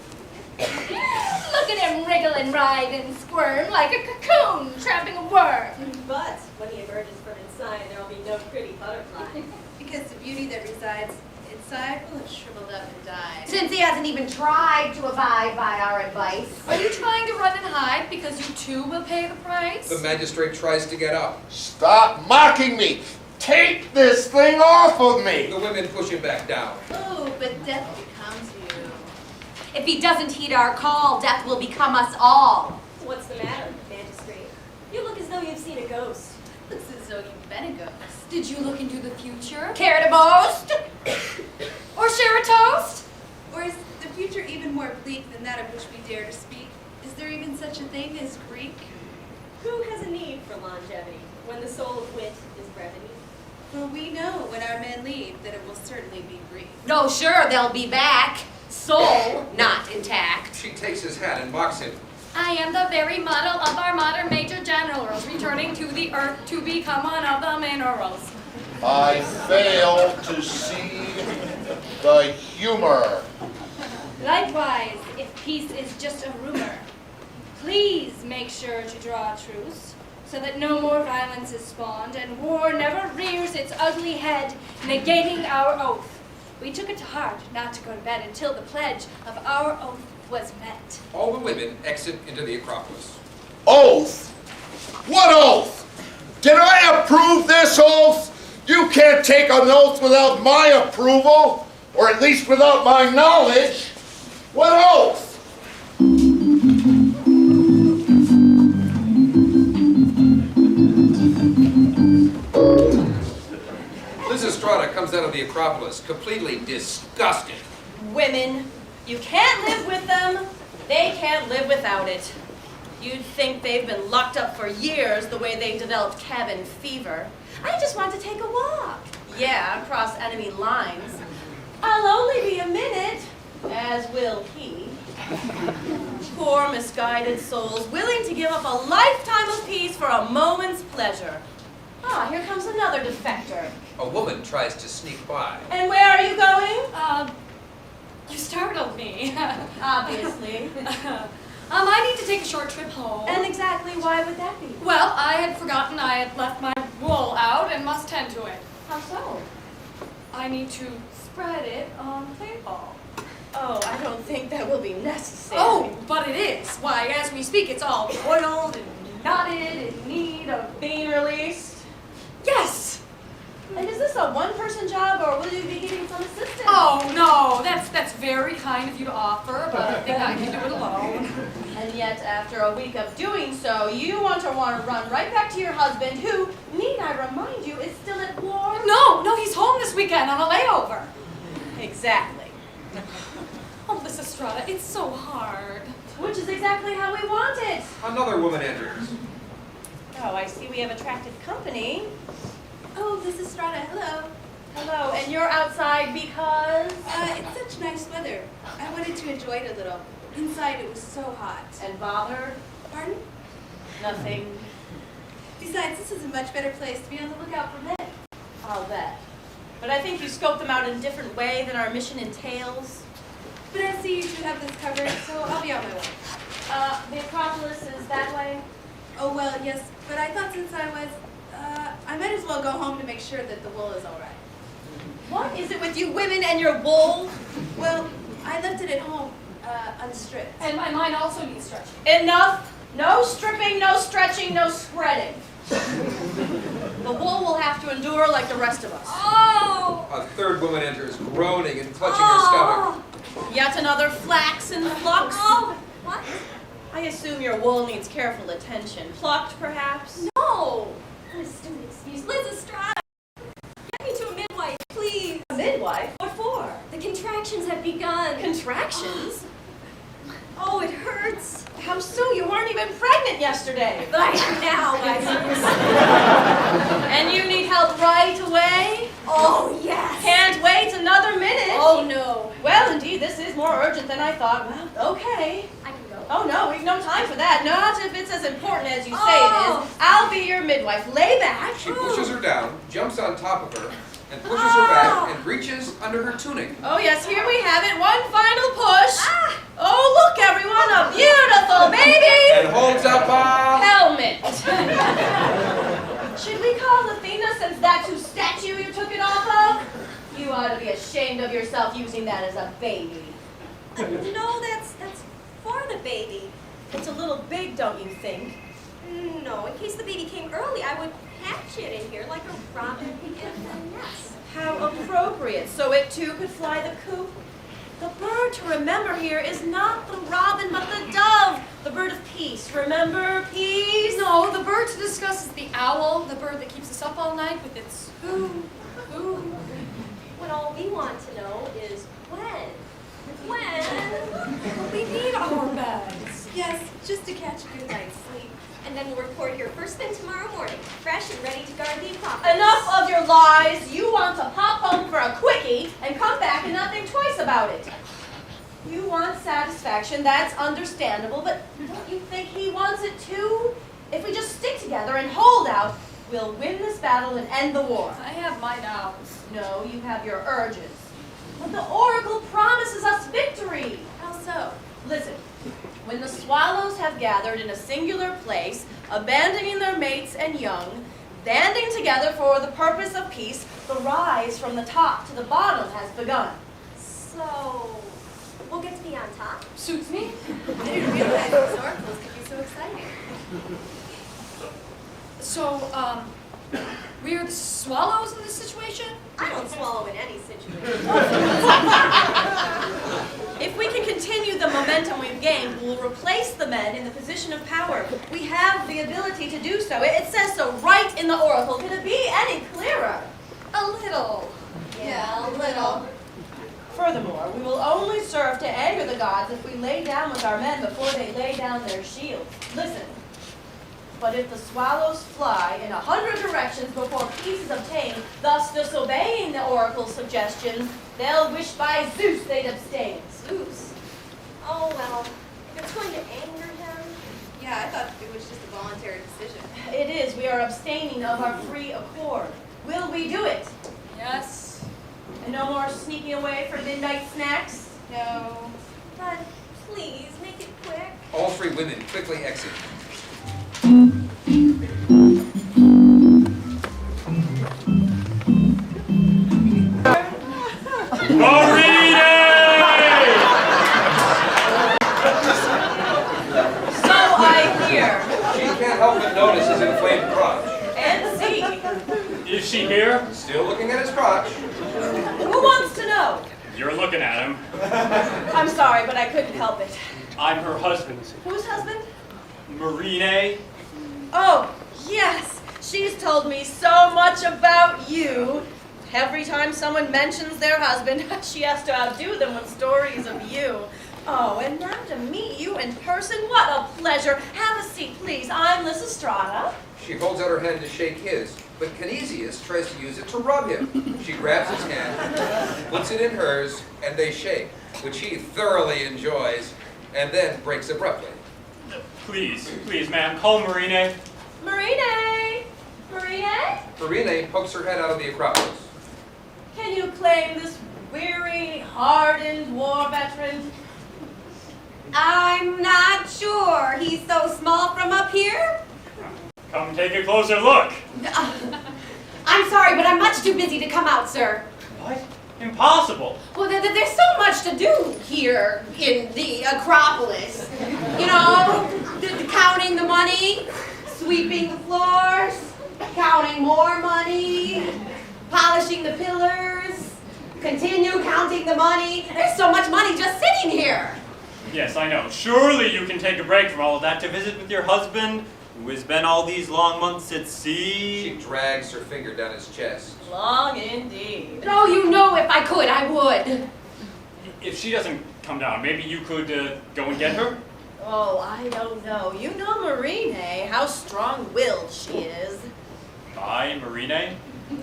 Look at him wriggle and writhe and squirm like a cocoon trapping a worm. But when he emerges from inside, there will be no pretty butterfly. Because the beauty that resides inside will have shriveled up and died. Since he hasn't even tried to abide by our advice. Are you trying to run and hide because you too will pay the price? The magistrate tries to get up. Stop mocking me. Take this thing off of me. The women push him back down. Oh, but death becomes you. If he doesn't heed our call, death will become us all. What's the matter, magistrate? You look as though you've seen a ghost. Looks as though you've been a ghost. Did you look into the future? Care to boast? Or share a toast? Or is the future even more bleak than that of which we dare to speak? Is there even such a thing as Greek? Who has a need for longevity when the soul of wit is brevity? For we know when our men leave that it will certainly be brief. No, sure, they'll be back. Soul not intact. She takes his hat and mocks him. I am the very model of our modern major generals, returning to the earth to become one of the minerals. I fail to see the humor. Likewise, if peace is just a rumor, please make sure to draw a truce, so that no more violence is spawned and war never rears its ugly head, negating our oath. We took it to heart not to go to bed until the pledge of our oath was met. All the women exit into the Acropolis. Oath? What oath? Did I approve this oath? You can't take an oath without my approval, or at least without my knowledge. What oath? Lysistrata comes out of the Acropolis, completely disgusted. Women, you can't live with them. They can't live without it. You'd think they've been locked up for years the way they developed cabin fever. I just want to take a walk. Yeah, across enemy lines. I'll only be a minute, as will he. Poor misguided souls, willing to give up a lifetime of peace for a moment's pleasure. Ah, here comes another defector. A woman tries to sneak by. And where are you going? You startled me. Obviously. I need to take a short trip home. And exactly why would that be? Well, I had forgotten I had left my wool out and must tend to it. How so? I need to spread it on the table. Oh, I don't think that will be necessary. Oh, but it is. Why, as we speak, it's all oiled and knotted in need of being released. Yes! And is this a one-person job, or will you be getting some assistance? Oh, no, that's very kind of you to offer, but I think I can do it alone. And yet, after a week of doing so, you want to run right back to your husband, who, need I remind you, is still at war? No, he's home this weekend on a layover. Exactly. Oh, Lysistrata, it's so hard. Which is exactly how we want it. Another woman enters. Oh, I see we have attractive company. Oh, Lysistrata, hello. Hello, and you're outside because? It's such nice weather. I wanted to enjoy it a little. Inside it was so hot. And bothered? Pardon? Nothing. Besides, this is a much better place to be on the lookout for men. I'll bet. But I think you scoped them out in a different way than our mission entails. But I see you two have this covered, so I'll be on my way. The Acropolis is that way? Oh, well, yes, but I thought since I might as well go home to make sure that the wool is all right. What is it with you women and your wool? Well, I left it at home, unstripped. And mine also needs stretching. Enough! No stripping, no stretching, no spreading. The wool will have to endure like the rest of us. Oh! A third woman enters, groaning and clutching her stomach. Yet another flax and flux. Oh, what? I assume your wool needs careful attention. Plucked, perhaps? No! What a stupid excuse. Lysistrata! Get me to a midwife, please! A midwife? What for? The contractions have begun. Contractions? Oh, it hurts. How so? You weren't even pregnant yesterday. But I am now, my dears. And you need help right away? Oh, yes. Can't wait another minute? Oh, no. Well, indeed, this is more urgent than I thought. Well, okay. I can go. Oh, no, we've no time for that. Not if it's as important as you say it is. I'll be your midwife. Lay back. She pushes her down, jumps on top of her, and pushes her back and reaches under her tunic. Oh, yes, here we have it. One final push. Oh, look, everyone, a beautiful baby. And holds up a helmet. Should we call Athena since that's whose statue you took it off of? You ought to be ashamed of yourself using that as a baby. No, that's for the baby. It's a little big, don't you think? No, in case the baby came early, I would hatch it in here like a robin in a nest. How appropriate. So it too could fly the coop? The bird to remember here is not the robin, but the dove, the bird of peace. Remember peace? No, the bird to discuss is the owl, the bird that keeps us up all night with its hoo. What all we want to know is when. When? We need our beds. Yes, just to catch a good night's sleep. And then we'll report here first thing tomorrow morning, fresh and ready to guard the Acropolis. Enough of your lies. You want to pop home for a quickie and come back and not think twice about it. You want satisfaction, that's understandable, but don't you think he wants it too? If we just stick together and hold out, we'll win this battle and end the war. I have my doubts. No, you have your urges. But the Oracle promises us victory. when the swallows have gathered in a singular place, abandoning their mates and young, banding together for the purpose of peace, the rise from the top to the bottom has begun. So, we'll get to be on top? Suits me. I didn't realize those oracles could be so exciting. So, we're the swallows in this situation? I don't swallow in any situation. If we can continue the momentum we've gained, we'll replace the men in the position of power. We have the ability to do so. It says so right in the oracle. Could it be any clearer? A little. Yeah, a little. Furthermore, we will only serve to anger the gods if we lay down with our men before they lay down their shields. Listen. But if the swallows fly in 100 directions before peace is obtained, thus disobeying the oracle's suggestions, they'll wish by Zeus they'd abstain. Zeus. Oh, well, if it's going to anger him. Yeah, I thought it was just a voluntary decision. It is. We are abstaining of our free accord. Will we do it? Yes. And no more sneaking away for midnight snacks? No. But please, make it quick. All three women quickly exit. So I hear. She can't help but notice his inflamed crotch. And see. Is she here? Still looking at his crotch. Who wants to know? You're looking at him. I'm sorry, but I couldn't help it. I'm her husband. Whose husband? Marine. Oh, yes. She's told me so much about you. Every time someone mentions their husband, she has to outdo them with stories of you. Oh, and now to meet you in person, what a pleasure. Have a seat, please. I'm Lysistrata. She holds out her hand to shake his, but Canisius tries to use it to rub him. She grabs his hand, puts it in hers, and they shake, which he thoroughly enjoys, and then breaks abruptly. Please, ma'am, call Marine. Marine! Marine? Marine pokes her head out of the Acropolis. Can you claim this weary, hardened war veteran? I'm not sure. He's so small from up here. Come take a closer look. I'm sorry, but I'm much too busy to come out, sir. What? Impossible. Well, there's so much to do here in the Acropolis. You know, counting the money, sweeping the floors, counting more money, polishing the pillars, continue counting the money. There's so much money just sitting here. Yes, I know. Surely you can take a break from all of that to visit with your husband, who has been all these long months at sea. She drags her finger down his chest. Long indeed. Oh, you know, if I could, I would. If she doesn't come down, maybe you could go and get her? Oh, I don't know. You know Marine, how strong-willed she is. I, Marine?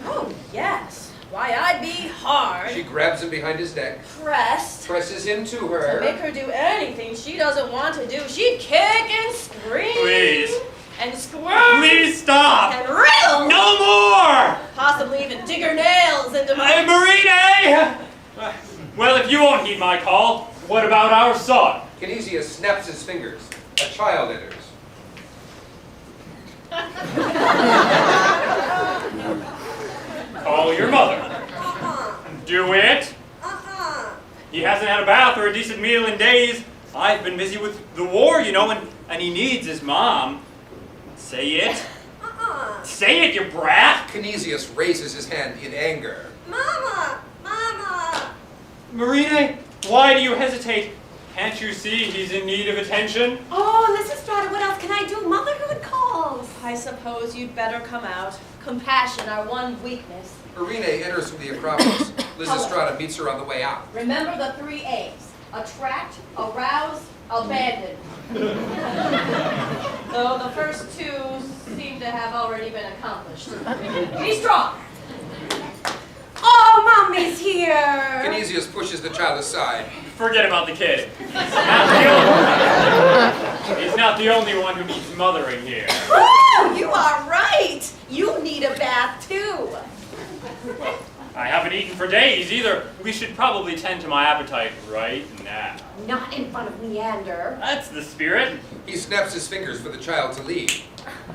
Oh, yes. Why, I'd be hard. She grabs him behind his neck, Pressed. presses him to To her. make her do anything she doesn't want to do. She'd kick and scream. Please. And squirm. Please stop! And wriggle. No more! Possibly even dig her nails into my... Marine! Well, if you won't heed my call, what about our son? Canisius snaps his fingers. A child enters. Call your mother. Do it. He hasn't had a bath or a decent meal in days. I've been busy with the war, you know, and he needs his mom. Say it. Say it, you brat. Canisius raises his hand in anger. Mama! Mama! Marine, why do you hesitate? Can't you see he's in need of attention? Oh, Lysistrata, what else can I do? Motherhood calls. I suppose you'd better come out. Compassion, our one weakness. Marine enters from the Acropolis. Lysistrata meets her on the way out. Remember the 3 A's. Attract, arouse, abandon. Though the first 2 seem to have already been accomplished. Be strong. Oh, Mommy's here. Canisius pushes the child aside. Forget about the kid. He's not the only one who needs mothering here. Woo! You are right. You need a bath too. I haven't eaten for days either. We should probably tend to my appetite right now. Not in front of Neander. That's the spirit. He snaps his fingers for the child to leave.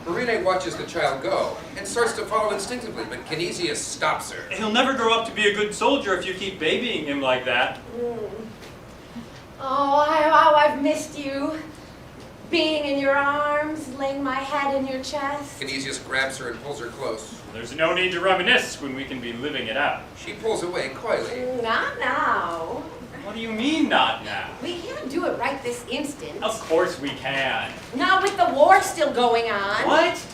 Marine watches the child go and starts to follow instinctively, but Canisius stops her. He'll never grow up to be a good soldier if you keep babying him like that. Oh, I've missed you. Being in your arms, laying my head in your chest. Canisius grabs her and pulls her close. There's no need to reminisce when we can be living it out. She pulls away coyly. Not now. What do you mean, not now? We can't do it right this instant. Of course we can. Not with the war still going on. What?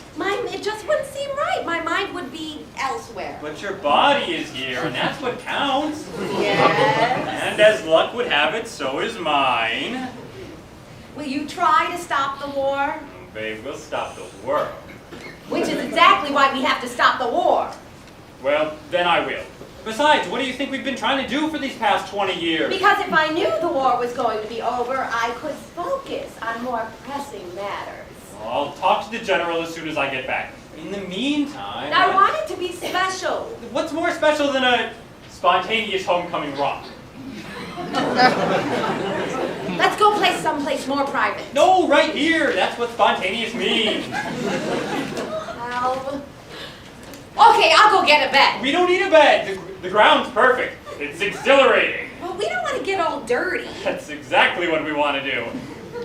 It just wouldn't seem right. My mind would be elsewhere. But your body is here, and that's what counts. Yes. And as luck would have it, so is mine. Will you try to stop the war? Babe, we'll stop the world. Which is exactly why we have to stop the war. Well, then I will. Besides, what do you think we've been trying to do for these past 20 years? Because if I knew the war was going to be over, I could focus on more pressing matters. I'll talk to the general as soon as I get back. In the meantime... I want it to be special. What's more special than a spontaneous homecoming romp? Let's go play someplace more private. No, right here. That's what spontaneous means. Well... Okay, I'll go get a bed. We don't need a bed. The ground's perfect. It's exhilarating. Well, we don't want to get all dirty. That's exactly what we want to do.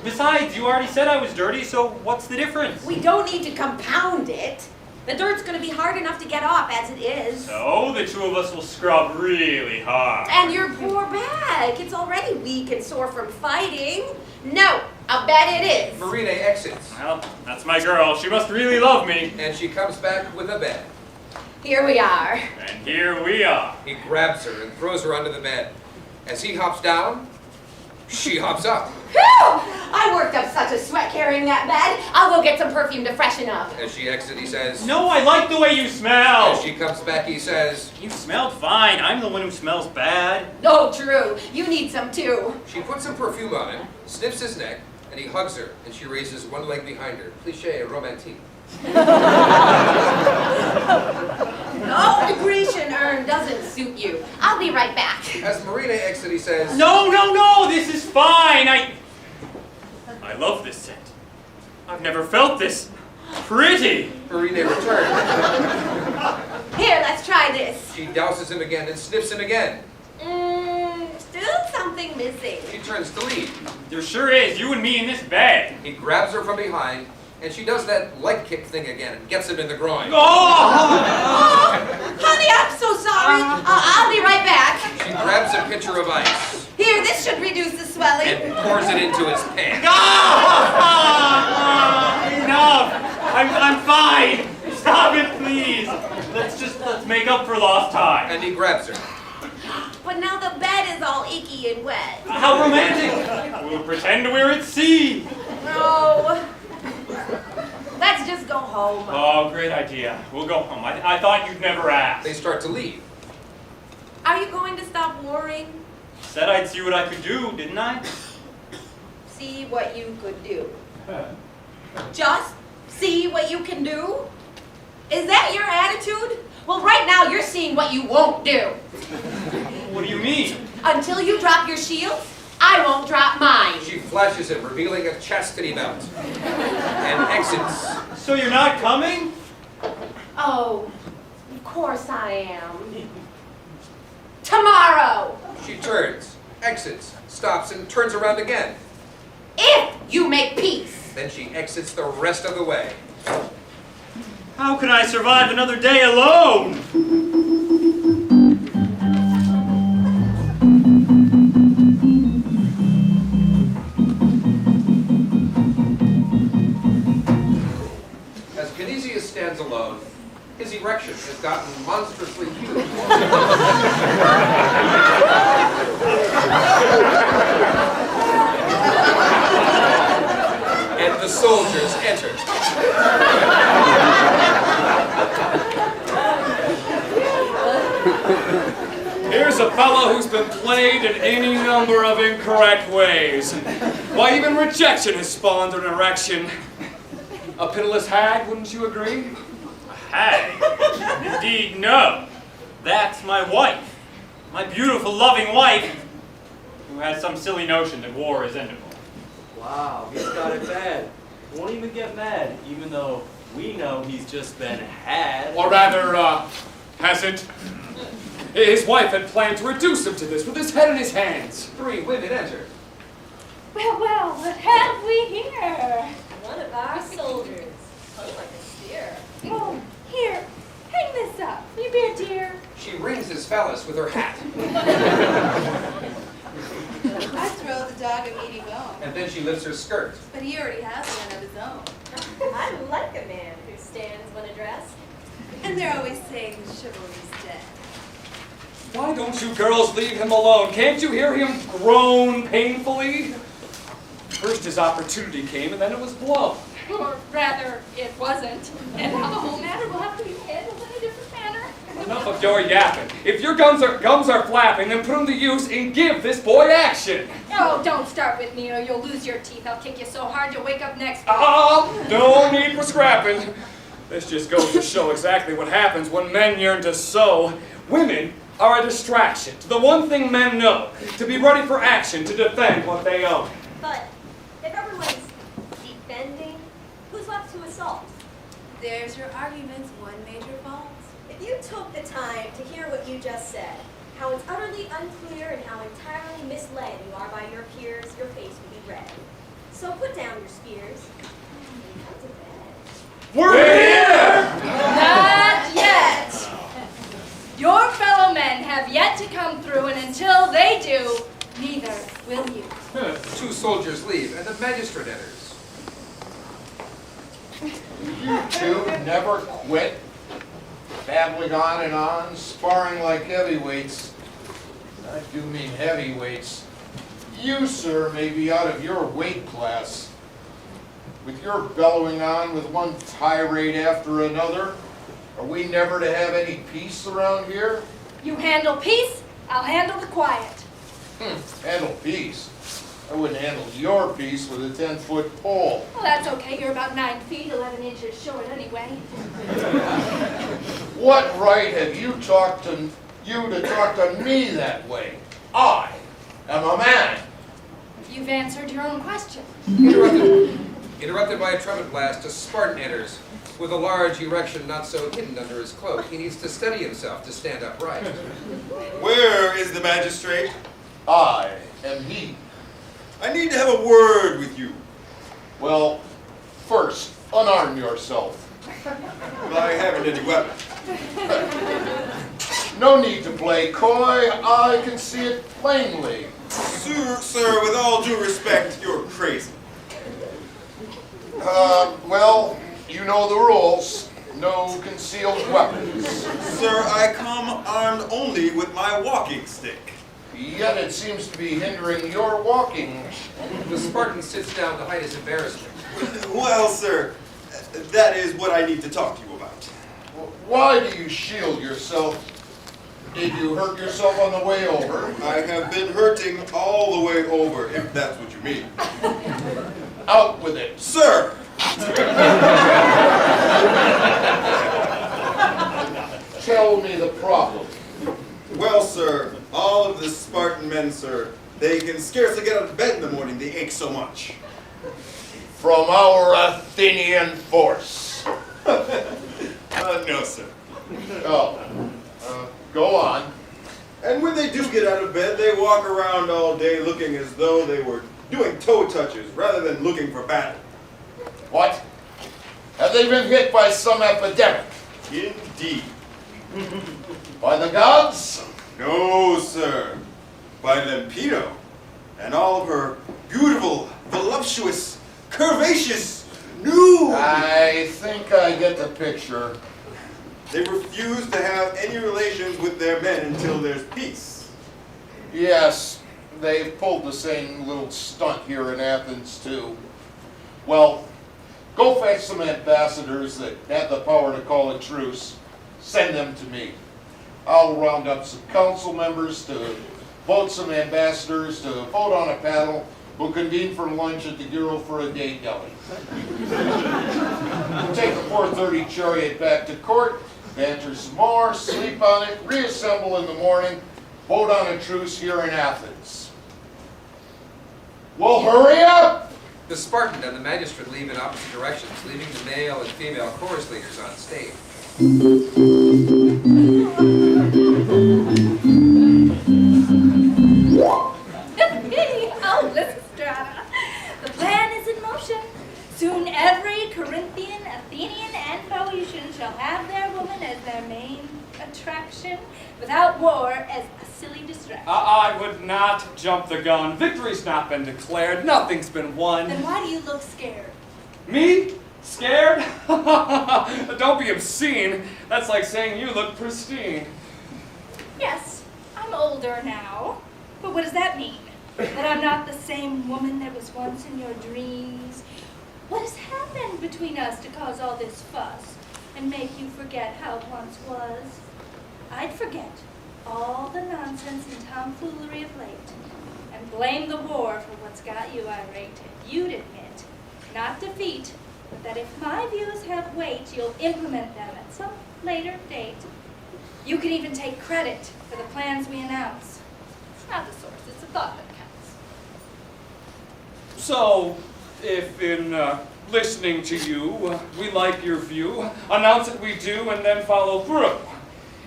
Besides, you already said I was dirty, so what's the difference? We don't need to compound it. The dirt's going to be hard enough to get off as it is. So, the two of us will scrub really hard. And your poor back. It's already weak and sore from fighting. No, I'll bet it is. Marine exits. Well, that's my girl. She must really love me. And she comes back with a bed. Here we are. And here we are. He grabs her and throws her onto the bed. As he hops down, she hops up. Whew! I worked up such a sweat carrying that bed. I'll go get some perfume to freshen up. As she exits, he says, No, I like the way you smell. As she comes back, he says, You smelled fine. I'm the one who smells bad. Oh, true. You need some too. She puts some perfume on him, sniffs his neck, and he hugs her, and she raises one leg behind her. Cliché romantique. No, the Grecian urn doesn't suit you. I'll be right back. As Marina exits, he says, No, this is fine. I love this scent. I've never felt this pretty. Marina returns. Here, let's try this. She douses him again and sniffs him again. Still something missing. She turns to leave. There sure is. You and me in this bed. He grabs her from behind, and she does that leg kick thing again and gets him in the groin. Oh, honey, I'm so sorry. I'll be right back. She grabs a pitcher of ice Here, this should reduce the swelling. and pours it into his pants. Enough. I'm fine. Stop it, please. Let's make up for lost time. And he grabs her. But now the bed is all icky and wet. How romantic. We'll pretend we're at sea. No. Let's just go home. Oh, great idea. We'll go home. I thought you'd never ask. They start to leave. Are you going to stop worrying? Said I'd see what I could do, didn't I? See what you could do. Just see what you can do? Is that your attitude? Well, right now you're seeing what you won't do. What do you mean? Until you drop your shield, I won't drop mine. She flashes him, revealing a chastity belt, and exits. So you're not coming? Oh, of course I am. Tomorrow, She turns, exits, stops, and turns around again. if you make peace. Then she exits the rest of the way. How can I survive another day alone? As Canisius stands alone, his erection has gotten monstrously huge. And the soldiers enter. Here's a fellow who's been played in any number of incorrect ways. Why, even rejection has spawned an erection. A pitiless hag, wouldn't you agree? A hag? Indeed, no. That's my wife. My beautiful, loving wife, who has some silly notion that war is endable. Wow, he's got it bad. Won't even get mad, even though we know he's just been had. Or rather, hasn't. His wife had planned to reduce him to this with his head in his hands. 3 women enter. Well, well, what have we here? One of our soldiers. Hung like a steer. Oh, here, hang this up. You be a dear. She rings his phallus with her hat. I throw the dog a meaty bone, And then she lifts her skirt. but he already has one of his own. I like a man who stands when addressed. And they're always saying that chivalry's dead. Why don't you girls leave him alone? Can't you hear him groan painfully? First his opportunity came, and then it was blown. Or rather, it wasn't. And now the whole matter will have to be handled in a different manner. Enough of your yapping. If your gums are flapping, then put them to use and give this boy action. Oh, don't start with me or you'll lose your teeth. I'll kick you so hard you'll wake up next week. No need for scrapping. This just goes to show exactly what happens when men yearn to sow. Women are a distraction to the one thing men know, to be ready for action, to defend what they own. But if everyone's defending, who's left to assault? There's your argument's one major fault. If you took the time to hear what you just said, how it's utterly unclear and how entirely misled you are by your peers, your face will be red. So put down your spears and come to bed. We're here! Not yet. Your fellow men have yet to come through, and until they do, neither will you. 2 soldiers leave, and the magistrate enters. You two never quit, babbling on and on, sparring like heavyweights. I do mean heavyweights. You, sir, may be out of your weight class. With your bellowing on with one tirade after another, are we never to have any peace around here? You handle peace, I'll handle the quiet. Handle peace? I wouldn't handle your peace with a 10-foot pole. Well, that's okay. You're about 9 feet, 11 inches short anyway. What right have you to talk to me that way? I am a man. You've answered your own question. Interrupted by a trumpet blast, a Spartan enters. With a large erection not so hidden under his cloak, he needs to steady himself to stand upright. Where is the magistrate? I am he. I need to have a word with you. Well, first, unarm yourself. Well, I haven't any weapon. No need to play coy. I can see it plainly. Sir, with all due respect, you're crazy. Well, you know the rules. No concealed weapons. Sir, I come armed only with my walking stick. Yet it seems to be hindering your walking. The Spartan sits down to hide his embarrassment. Well, sir, that is what I need to talk to you about. Why do you shield yourself? Did you hurt yourself on the way over? I have been hurting all the way over, if that's what you mean. Out with it. Sir! Tell me the problem. Well, sir, all of the Spartan men, sir, they can scarcely get out of bed in the morning, they ache so much. From our Athenian force. No, sir. Oh, go on. And when they do get out of bed, they walk around all day looking as though they were doing toe touches rather than looking for battle. What? Have they been hit by some epidemic? Indeed. By the gods? No, sir. By Lempino and all of her beautiful, voluptuous, curvaceous, nude. I think I get the picture. They refuse to have any relations with their men until there's peace. Yes, they've pulled the same little stunt here in Athens, too. Well, go fetch some ambassadors that have the power to call a truce. Send them to me. I'll round up some council members to vote some ambassadors to vote on a panel. We'll convene for lunch at the Girl for a Day deli. We'll take the 4:30 chariot back to court, banter some more, sleep on it, reassemble in the morning, vote on a truce here in Athens. Well, hurry up! The Spartan and the magistrate leave in opposite directions, leaving the male and female chorus leaders on stage. Oh, Lysistrata. The plan is in motion. Soon every Corinthian, Athenian, and Boeotian shall have their woman as their main attraction, without war as a silly distraction. I would not jump the gun. Victory's not been declared. Nothing's been won. Then why do you look scared? Me? Scared? Don't be obscene. That's like saying you look pristine. Yes, I'm older now. But what does that mean? That I'm not the same woman that was once in your dreams? What has happened between us to cause all this fuss and make you forget how it once was? I'd forget all the nonsense and tomfoolery of late and blame the war for what's got you irate. You'd admit, not defeat, but that if my views have weight, you'll implement them at some later date. You can even take credit for the plans we announce. It's not the source, it's the thought that counts. So, if in listening to you, we like your view, announce it we do, and then follow through.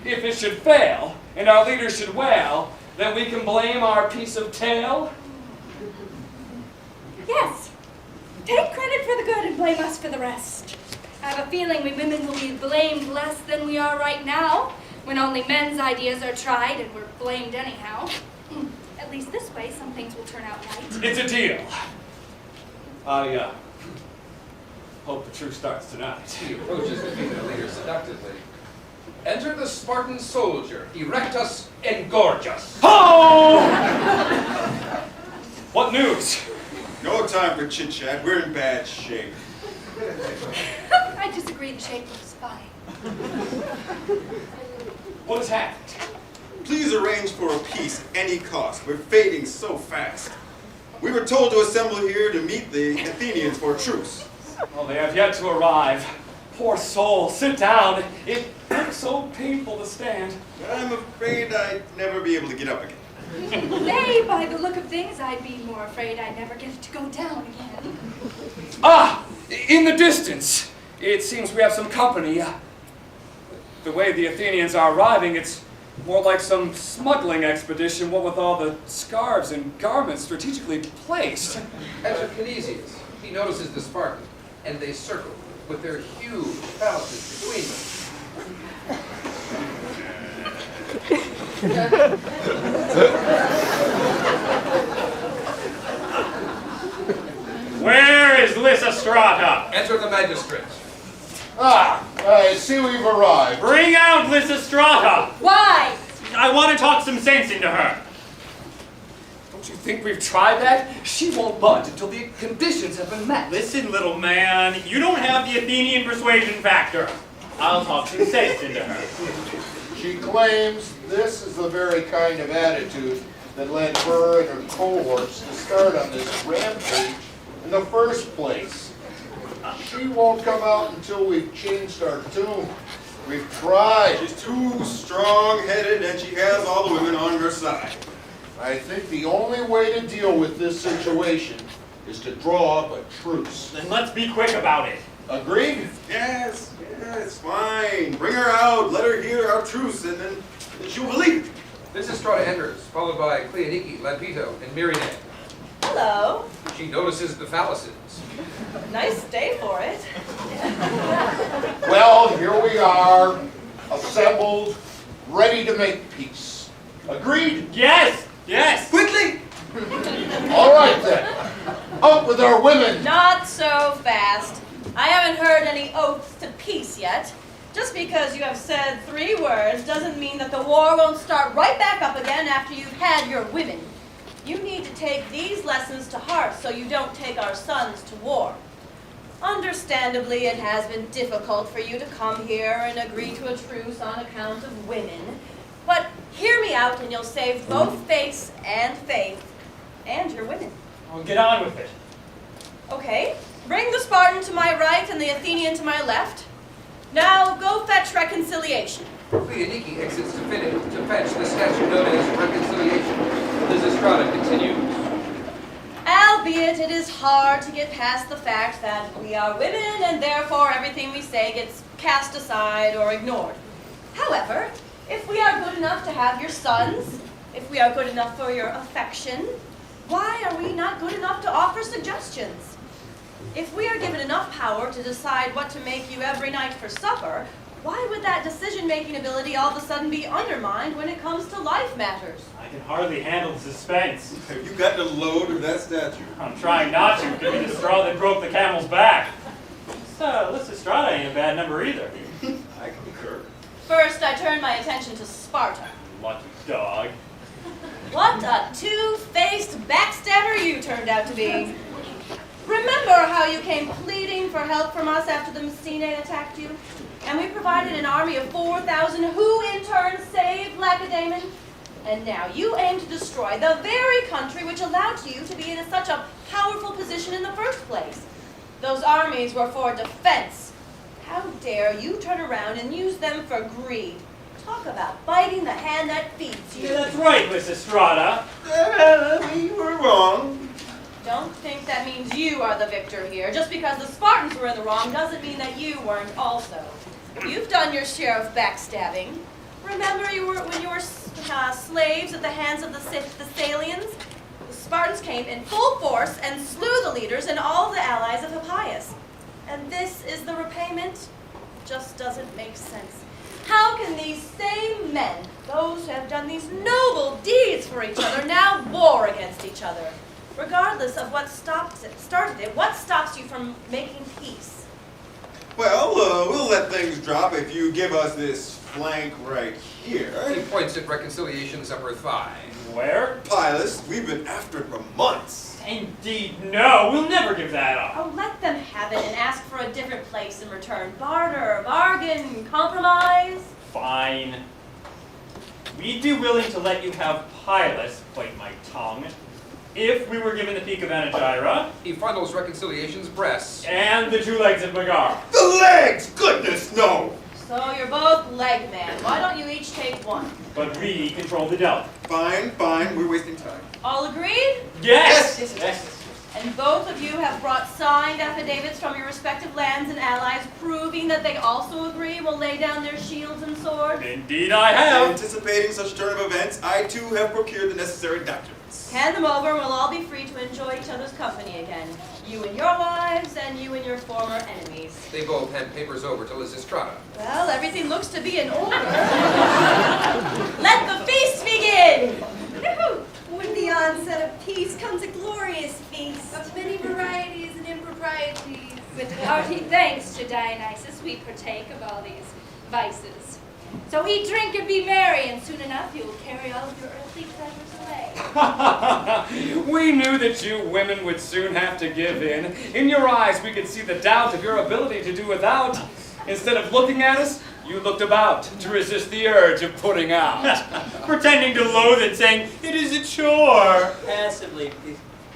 If it should fail, and our leaders should wail, then we can blame our piece of tail? Yes. Take credit for the good and blame us for the rest. I have a feeling we women will be blamed less than we are right now, when only men's ideas are tried and we're blamed anyhow. At least this way, some things will turn out right. It's a deal. I hope the truce starts tonight. He approaches the female leader seductively. Enter the Spartan soldier, erect us and gorge us. Ho! What news? No time for chit-chat. We're in bad shape. I disagree, the shape looks fine. What has happened? Please arrange for a peace at any cost. We're fading so fast. We were told to assemble here to meet the Athenians for a truce. Well, they have yet to arrive. Poor soul, sit down. It looks so painful to stand. I'm afraid I'd never be able to get up again. Nay, by the look of things, I'd be more afraid I'd never get to go down again. Ah! In the distance, it seems we have some company. The way the Athenians are arriving, it's more like some smuggling expedition, what with all the scarves and garments strategically placed. Enter Canisius. He notices the Spartan, and they circle with their huge palaces between them. Where is Lysistrata? Enter the magistrate. I see we've arrived. Bring out Lysistrata! Why? I want to talk some sense into her. Don't you think we've tried that? She won't budge until the conditions have been met. Listen, little man, you don't have the Athenian persuasion factor. I'll talk some sense into her. She claims this is the very kind of attitude that led her and her cohorts to start on this rampage in the first place. She won't come out until we've changed our tune. We've tried. She's too strong-headed, and she has all the women on her side. I think the only way to deal with this situation is to draw up a truce. Then let's be quick about it. Agreed? Yes, it's fine. Bring her out, let her hear our truce, and then she'll believe it. Lysistrata enters, followed by Cleonike, Ladvito, and Myrine. Hello. She notices the phalluses. Nice day for it. Well, here we are, assembled, ready to make peace. Agreed? Yes! Yes! Quickly! All right then. Out with our women. Not so fast. I haven't heard any oaths to peace yet. Just because you have said 3 words doesn't mean that the war won't start right back up again after you've had your women. You need to take these lessons to heart so you don't take our sons to war. Understandably, it has been difficult for you to come here and agree to a truce on account of women. But hear me out and you'll save both face and faith and your women. Well, get on with it. Okay, bring the Spartan to my right and the Athenian to my left. Now go fetch reconciliation. Leah exits to fetch the statue known as reconciliation. Lysistrata continues. Albeit it is hard to get past the fact that we are women and therefore everything we say gets cast aside or ignored. However, if we are good enough to have your sons, if we are good enough for your affection, why are we not good enough to offer suggestions? If we are given enough power to decide what to make you every night for supper, why would that decision-making ability all of a sudden be undermined when it comes to life matters? I can hardly handle the suspense. Have you got the load of that statue? I'm trying not to. Give me the straw that broke the camel's back. Lysistrata ain't a bad number either. I concur. First, I turn my attention to Sparta. Lucky dog. What a two-faced backstabber you turned out to be. Remember how you came pleading for help from us after the Messene attacked you? And we provided an army of 4,000 who in turn saved Lacedaemon? And now you aim to destroy the very country which allowed you to be in such a powerful position in the first place. Those armies were for defense. How dare you turn around and use them for greed? Talk about biting the hand that feeds you. Yeah, that's right, Lysistrata. We were wrong. Don't think that means you are the victor here. Just because the Spartans were in the wrong doesn't mean that you weren't also. You've done your share of backstabbing. Remember when you were slaves at the hands of the Thessalians? The Spartans came in full force and slew the leaders and all the allies of Hippias. And this is the repayment? Just doesn't make sense. How can these same men, those who have done these noble deeds for each other, now war against each other? Regardless of what started it, what stops you from making peace? Well, we'll let things drop if you give us this flank right here. He points at reconciliation's upper thigh. Where? Pilus, we've been after it for months. Indeed, no. We'll never give that up. Oh, let them have it and ask for a different place in return. Barter, bargain, compromise. Fine. We'd be willing to let you have Pilus, bite my tongue, if we were given the peak of Anagyra. He fondles reconciliation's breasts. And the 2 legs of Megara. The legs! Goodness, no! So you're both leg man. Why don't you each take one? But we control the delta. Fine, fine. We're wasting time. All agreed? Yes! Yes. And both of you have brought signed affidavits from your respective lands and allies proving that they also agree will lay down their shields and swords? Indeed I have. Anticipating such a turn of events, I too have procured the necessary documents. Hand them over and we'll all be free to enjoy each other's company again. You and your wives, and you and your former enemies. They both hand papers over to Lysistrata. Well, everything looks to be in order. Let the feast begin! With the onset of peace comes a glorious feast. Of many varieties and improprieties. With hearty thanks to Dionysus, we partake of all these vices. So eat, drink, and be merry, and soon enough you will carry all of your earthly pleasures away. We knew that you women would soon have to give in. In your eyes, we could see the doubt of your ability to do without. Instead of looking at us, you looked about to resist the urge of putting out. Pretending to loathe it, saying, it is a chore. Passively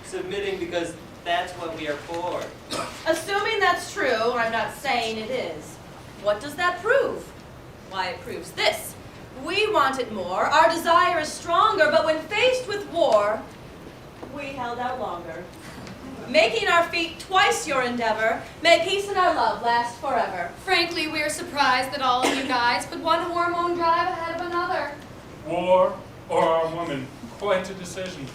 submitting because that's what we are for. Assuming that's true, I'm not saying it is. What does that prove? Why, it proves this. We wanted more, our desire is stronger, but when faced with war, we held out longer. Making our feet twice your endeavor, may peace and our love last forever. Frankly, we're surprised that all of you guys put one hormone drive ahead of another. War or our woman? Quite a decision.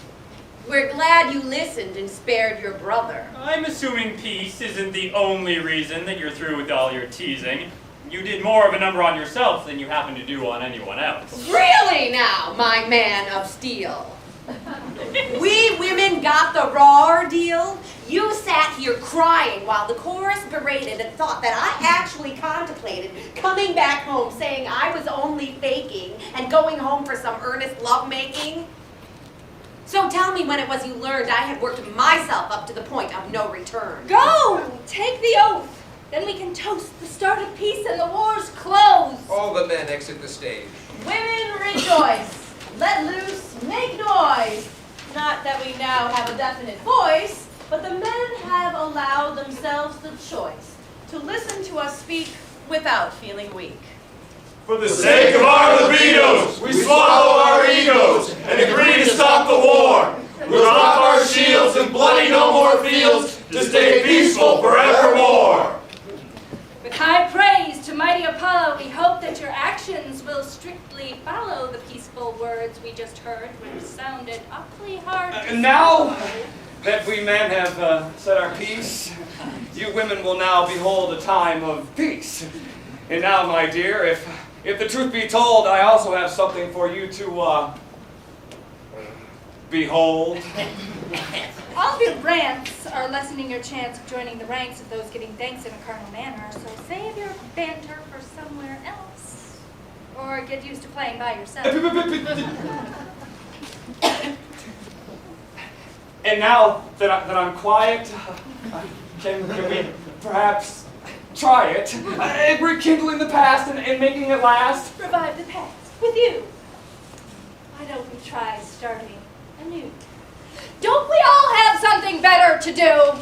We're glad you listened and spared your brother. I'm assuming peace isn't the only reason that you're through with all your teasing. You did more of a number on yourself than you happen to do on anyone else. Really now, my man of steel? We women got the raw deal. You sat here crying while the chorus berated and thought that I actually contemplated coming back home saying I was only faking and going home for some earnest lovemaking. So tell me when it was you learned I had worked myself up to the point of no return. Go! Take the oath! Then we can toast the start of peace and the war's close. All the men exit the stage. Women rejoice, let loose, make noise. Not that we now have a definite voice, but the men have allowed themselves the choice to listen to us speak without feeling weak. For the sake of our libidos, we swallow our egos and agree to stop the war. We'll drop our shields and bloody no more fields to stay peaceful forevermore. With high praise to mighty Apollo, we hope that your actions will strictly follow the peaceful words we just heard, which sounded awfully hard to And now that we men have said our piece, you women will now behold a time of peace. And now, my dear, if the truth be told, I also have something for you to behold. All of your rants are lessening your chance of joining the ranks of those giving thanks in a carnal manner, so save your banter for somewhere else. Or get used to playing by yourself. And now that I'm quiet, can we perhaps try it? Rekindling the past and making it last? Revive the past with you. Why don't we try starting anew? Don't we all have something better to do?